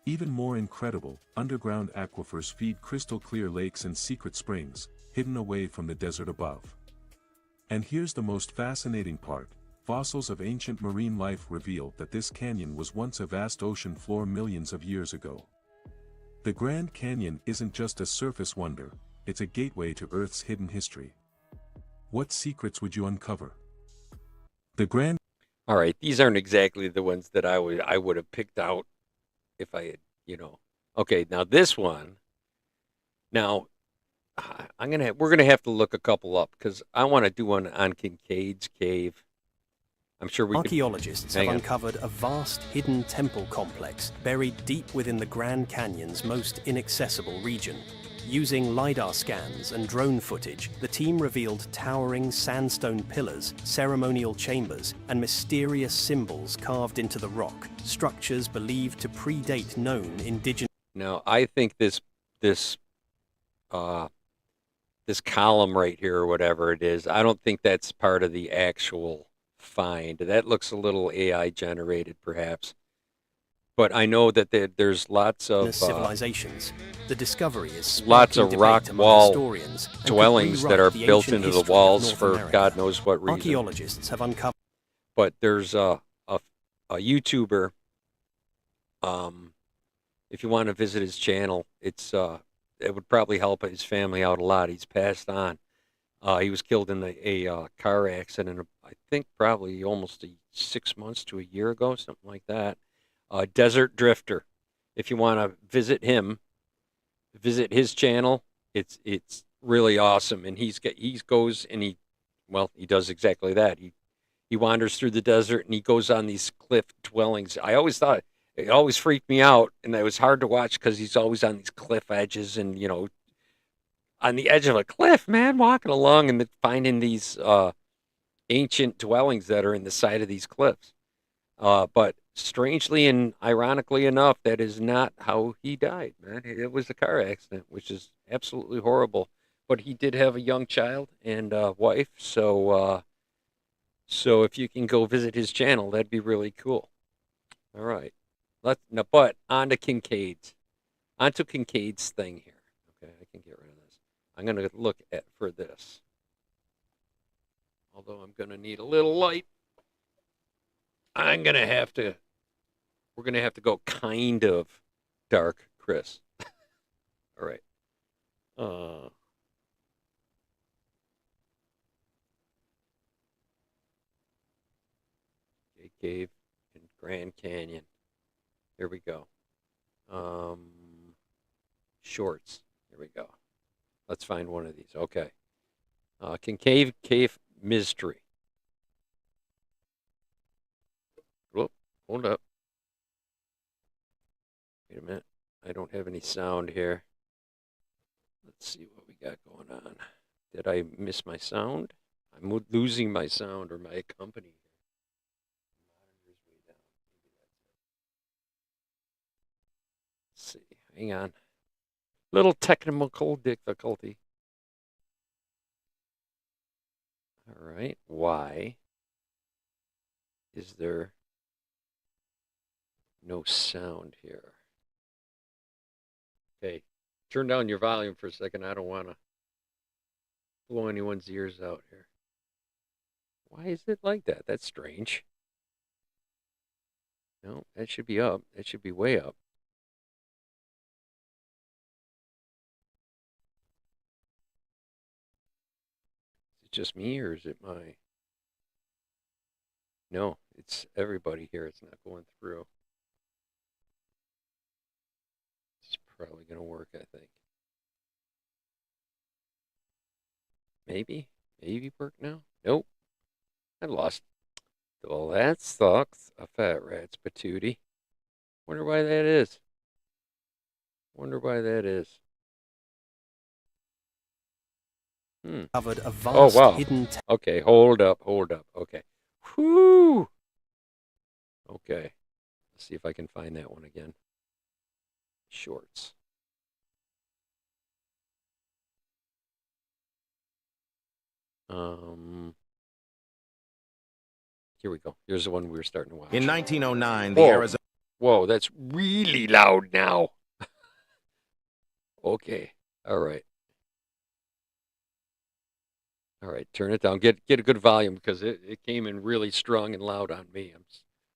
Even more incredible, underground aquifers feed crystal-clear lakes and secret springs, hidden away from the desert above. And here's the most fascinating part. Fossils of ancient marine life reveal that this canyon was once a vast ocean floor millions of years ago. The Grand Canyon isn't just a surface wonder, it's a gateway to Earth's hidden history. What secrets would you uncover? The Grand... All right, these aren't exactly the ones that I would have picked out if I had, Okay, now this one. Now, we're gonna have to look a couple up because I want to do one on Kincaid's Cave. I'm sure we Archaeologists have uncovered a vast hidden temple complex buried deep within the Grand Canyon's most inaccessible region. Using LiDAR scans and drone footage, the team revealed towering sandstone pillars, ceremonial chambers, and mysterious symbols carved into the rock, structures believed to predate known indigenous... Now, I think this column right here or whatever it is, I don't think that's part of the actual find. That looks a little AI generated, perhaps. But I know that there's lots of civilizations. The discovery is lots of rock wall dwellings that are the built ancient into the history of walls North for America. God knows what reason. Archaeologists have uncovered... But there's a YouTuber. If you want to visit his channel, it would probably help his family out a lot. He's passed on. He was killed in a car accident, I think probably almost 6 months to a year ago, something like that. Desert Drifter. If you want to visit him, visit his channel. It's really awesome, and he goes and he does exactly that. He wanders through the desert and he goes on these cliff dwellings. I always thought it always freaked me out, and it was hard to watch because he's always on these cliff edges and on the edge of a cliff, man, walking along and finding these ancient dwellings that are in the side of these cliffs. But strangely and ironically enough, that is not how he died, man. It was a car accident, which is absolutely horrible. But he did have a young child and wife, so if you can go visit his channel, that'd be really cool. All right, but on to Kincaid's thing here. Okay, I can get rid of this. I'm gonna look for this. Although I'm gonna need a little light. We're gonna have to go kind of dark, Chris. All right. Cave in Grand Canyon. Here we go. Shorts. Here we go. Let's find one of these. Okay. Concave Cave Mystery. Whoop. Hold up. Wait a minute. I don't have any sound here. Let's see what we got going on. Did I miss my sound? I'm losing my sound or my company. Let's see. Hang on. Little technical difficulty. All right. Why is there no sound here? Okay. Turn down your volume for a second. I don't want to blow anyone's ears out here. Why is it like that? That's strange. No, that should be up. That should be way up. Is it just me or is it my... No, it's everybody here. It's not going through. It's probably going to work, I think. Maybe work now? Nope. I lost. Well, that sucks. A fat rat's patootie. Wonder why that is. Covered a Oh, vast wow. hidden Okay, hold up. Okay. Whoo! Okay. Let's see if I can find that one again. Shorts. Here we go. Here's the one we were starting to watch. In 1909, Whoa. Arizona... Whoa, that's really loud now. Okay. All right. Turn it down. Get a good volume because it came in really strong and loud on me.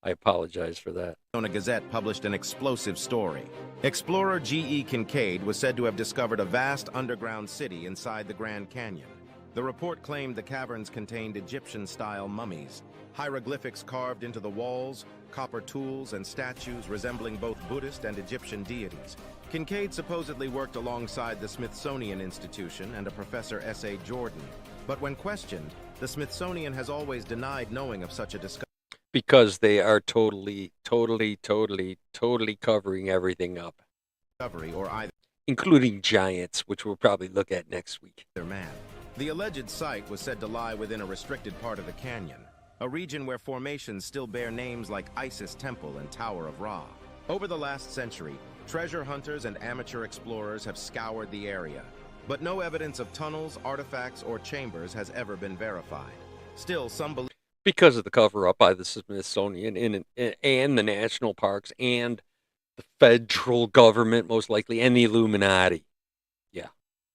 I apologize for that. Arizona Gazette published an explosive story. Explorer G.E. Kincaid was said to have discovered a vast underground city inside the Grand Canyon. The report claimed the caverns contained Egyptian-style mummies, hieroglyphics carved into the walls, copper tools, and statues resembling both Buddhist and Egyptian deities. Kincaid supposedly worked alongside the Smithsonian Institution and a Professor S.A. Jordan. But when questioned, the Smithsonian has always denied knowing of such a discovery. Because they are totally covering everything up. Or either Including giants, which we'll probably look at next week. man. The alleged site was said to lie within a restricted part of the canyon, a region where formations still bear names like Isis Temple and Tower of Ra. Over the last century, treasure hunters and amateur explorers have scoured the area, but no evidence of tunnels, artifacts, or chambers has ever been verified. Still, some believe Because of the cover-up by the Smithsonian and the national parks and the federal government, most likely, and the Illuminati. Yeah,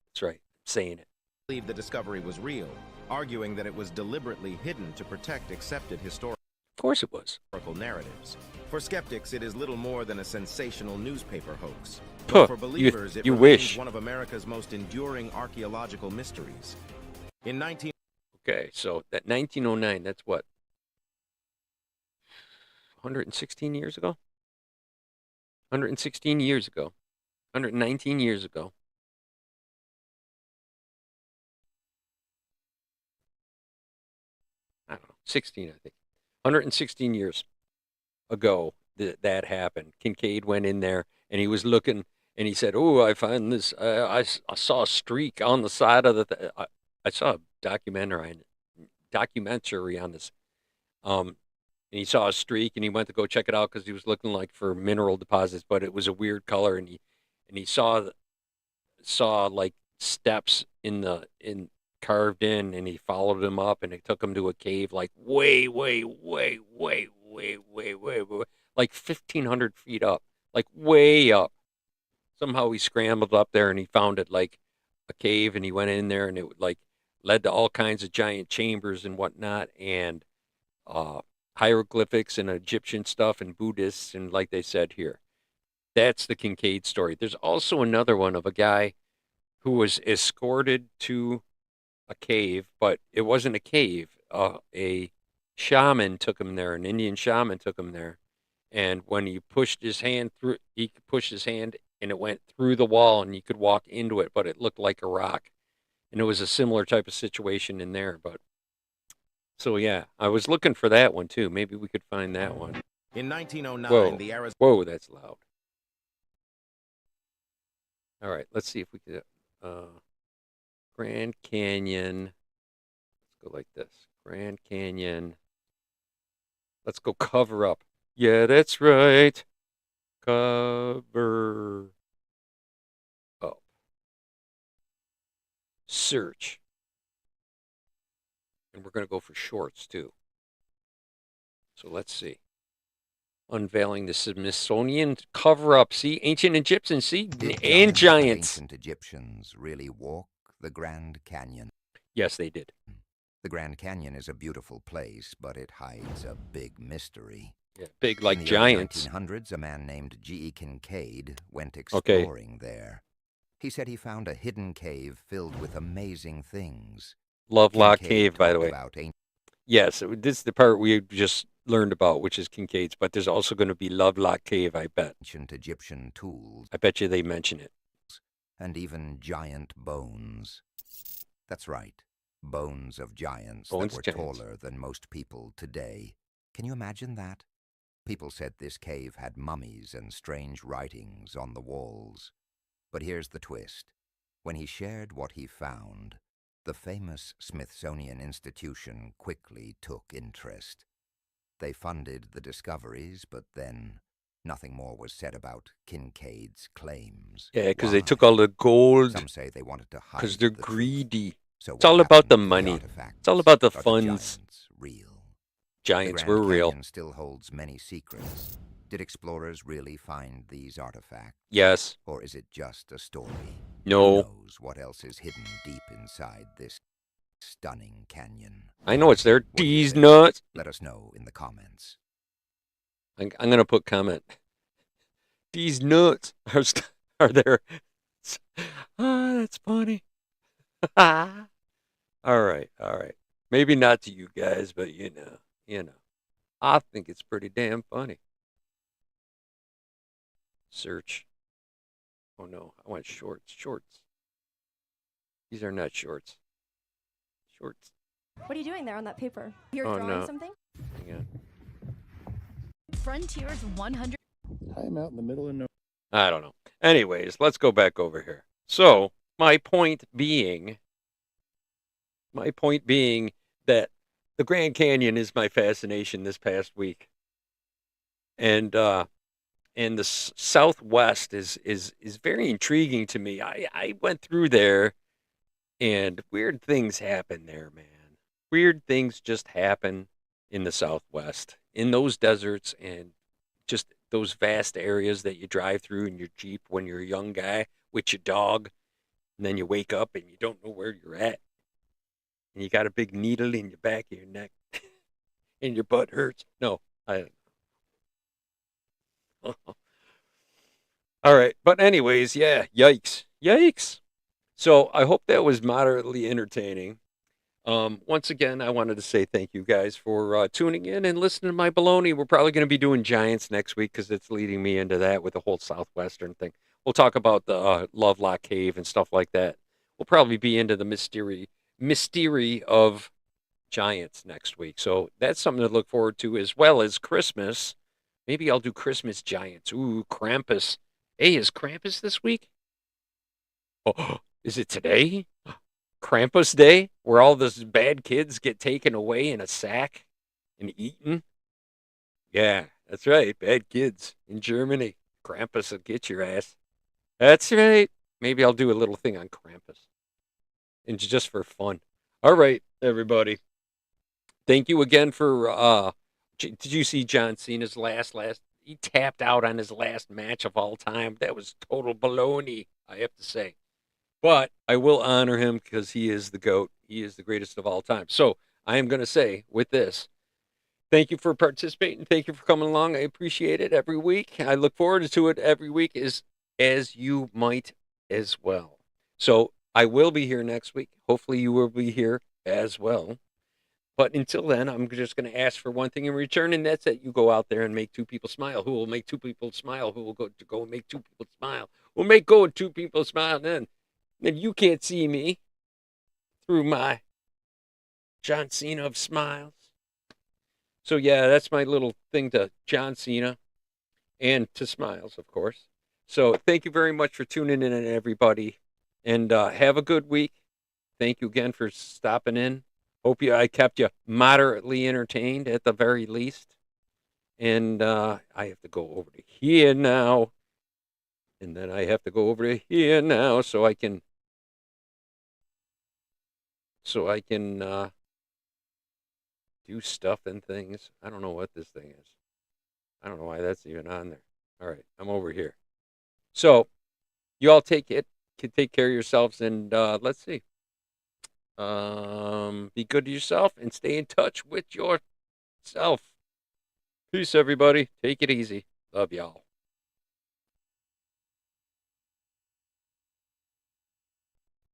that's right. I'm saying it. the discovery was real, arguing that it was deliberately hidden to protect accepted historical Of course it was. narratives. For skeptics, it is little more than a sensational newspaper hoax. Huh, But for believers, it you remains wish. one of America's most enduring archaeological mysteries. In 19... Okay, so that 1909, that's what? 116 years ago? 116 years ago. 119 years ago. I don't know, 16, I think. 116 years ago that happened. Kincaid went in there and he was looking and he said, "Oh, I find this. I saw a streak on the side of the. I saw a documentary on this. And he saw a streak and he went to go check it out because he was looking like for mineral deposits, but it was a weird color and he saw like steps in carved in and he followed them up and it took him to a cave like way like 1,500 feet up, like way up. Somehow he scrambled up there and he found it like a cave and he went in there and it like led to all kinds of giant chambers and whatnot and hieroglyphics and Egyptian stuff and Buddhists and like they said here. That's the Kincaid story. There's also another one of a guy who was escorted to a cave, but it wasn't a cave, a shaman took him there. An Indian shaman took him there. And when he pushed his hand through, he pushed his hand and it went through the wall and you could walk into it, but it looked like a rock. And it was a similar type of situation in there. But so, yeah, I was looking for that one too. Maybe we could find that one. In 1909, Whoa, the Arizona... whoa, that's loud. All right, let's see if we could, Grand Canyon. Let's go like this. Grand Canyon. Let's go cover up. Yeah, that's right. Cover up. Search. And we're going to go for shorts too. So let's see. Unveiling the Smithsonian cover-up. See, ancient Egyptians, see, and giants. Ancient Egyptians really walk the Grand Canyon. Yes, they did. The Grand Canyon is a beautiful place, but it hides a big mystery. Yeah, big like In the giants. early 1900s, a man named G.E. Kincaid went exploring there. He said he found a hidden cave filled with amazing things. Lovelock Kincaid Cave, by the way. talked about Yes, this is the part we just learned about, which is Kincaid's, but there's also going to be Lovelock Cave, I bet. ancient Egyptian tools. I bet you they mention it. And even giant bones. That's right. Bones of giants Bones that were giants. taller than most people today. Can you imagine that? People said this cave had mummies and strange writings on the walls. But here's the twist. When he shared what he found, the famous Smithsonian Institution quickly took interest. They funded the discoveries, but then nothing more was said about Kincaid's claims. Yeah, because they Why? took all the gold, Some say they wanted to hide because they're the truth. greedy. So It's all what about the happened to money. artifacts? It's all about the Are funds. giants real? Giants The Grand were real. Canyon still holds many secrets. Did explorers really find these artifacts? Yes. Or is it just a story? No. Who knows what else is hidden deep inside this stunning canyon? I know it's there. What do you These say? nuts. Let us know in the comments. I'm going to put comment. These nuts are there. Ah, that's funny. All right, all right. Maybe not to you guys, but you know. I think it's pretty damn funny. Search. Oh no, I want shorts. Shorts. These are not shorts. Shorts. What are you doing there on that paper? You're Oh, drawing no. something? Hang on. Frontier's 100. I'm out in the middle of nowhere. I don't know. Anyways, let's go back over here. So, my point being that the Grand Canyon is my fascination this past week. And the Southwest is very intriguing to me. I went through there and weird things happen there, man. Weird things just happen in the Southwest, in those deserts and just those vast areas that you drive through in your Jeep when you're a young guy with your dog. And then you wake up and you don't know where you're at. And you got a big needle in your back of your neck. And your butt hurts. No, I All right. But anyways, yeah, yikes. Yikes. So I hope that was moderately entertaining. Once again, I wanted to say thank you guys for tuning in and listening to my baloney. We're probably going to be doing Giants next week because it's leading me into that with the whole Southwestern thing. We'll talk about the Lovelock Cave and stuff like that. We'll probably be into the mystery of Giants next week. So that's something to look forward to, as well as Christmas. Maybe I'll do Christmas Giants. Ooh, Krampus. Hey, is Krampus this week? Oh, is it today? Krampus Day, where all those bad kids get taken away in a sack and eaten? Yeah, that's right. Bad kids in Germany. Krampus will get your ass. That's right. Maybe I'll do a little thing on Krampus. And just for fun. All right, everybody. Thank you again for, did you see John Cena's last, he tapped out on his last match of all time. That was total baloney, I have to say. But I will honor him because he is the GOAT. He is the greatest of all time. So I am going to say with this, thank you for participating. Thank you for coming along. I appreciate it every week. I look forward to it every week as you might as well. So I will be here next week. Hopefully you will be here as well. But until then, I'm just going to ask for one thing in return, and that's that you go out there and make two people smile. Who will make two people smile? Who will go and make two people smile? We'll make go and two people smile. Then you can't see me through my John Cena of smiles. So yeah, that's my little thing to John Cena and to smiles, of course. So thank you very much for tuning in, everybody, and have a good week. Thank you again for stopping in. Hope I kept you moderately entertained at the very least. And I have to go over to here now. And then I have to go over to here now so I can do stuff and things. I don't know what this thing is. I don't know why that's even on there. All right, I'm over here. So you all take care of yourselves, and let's see. Be good to yourself and stay in touch with yourself. Peace, everybody. Take it easy. Love y'all.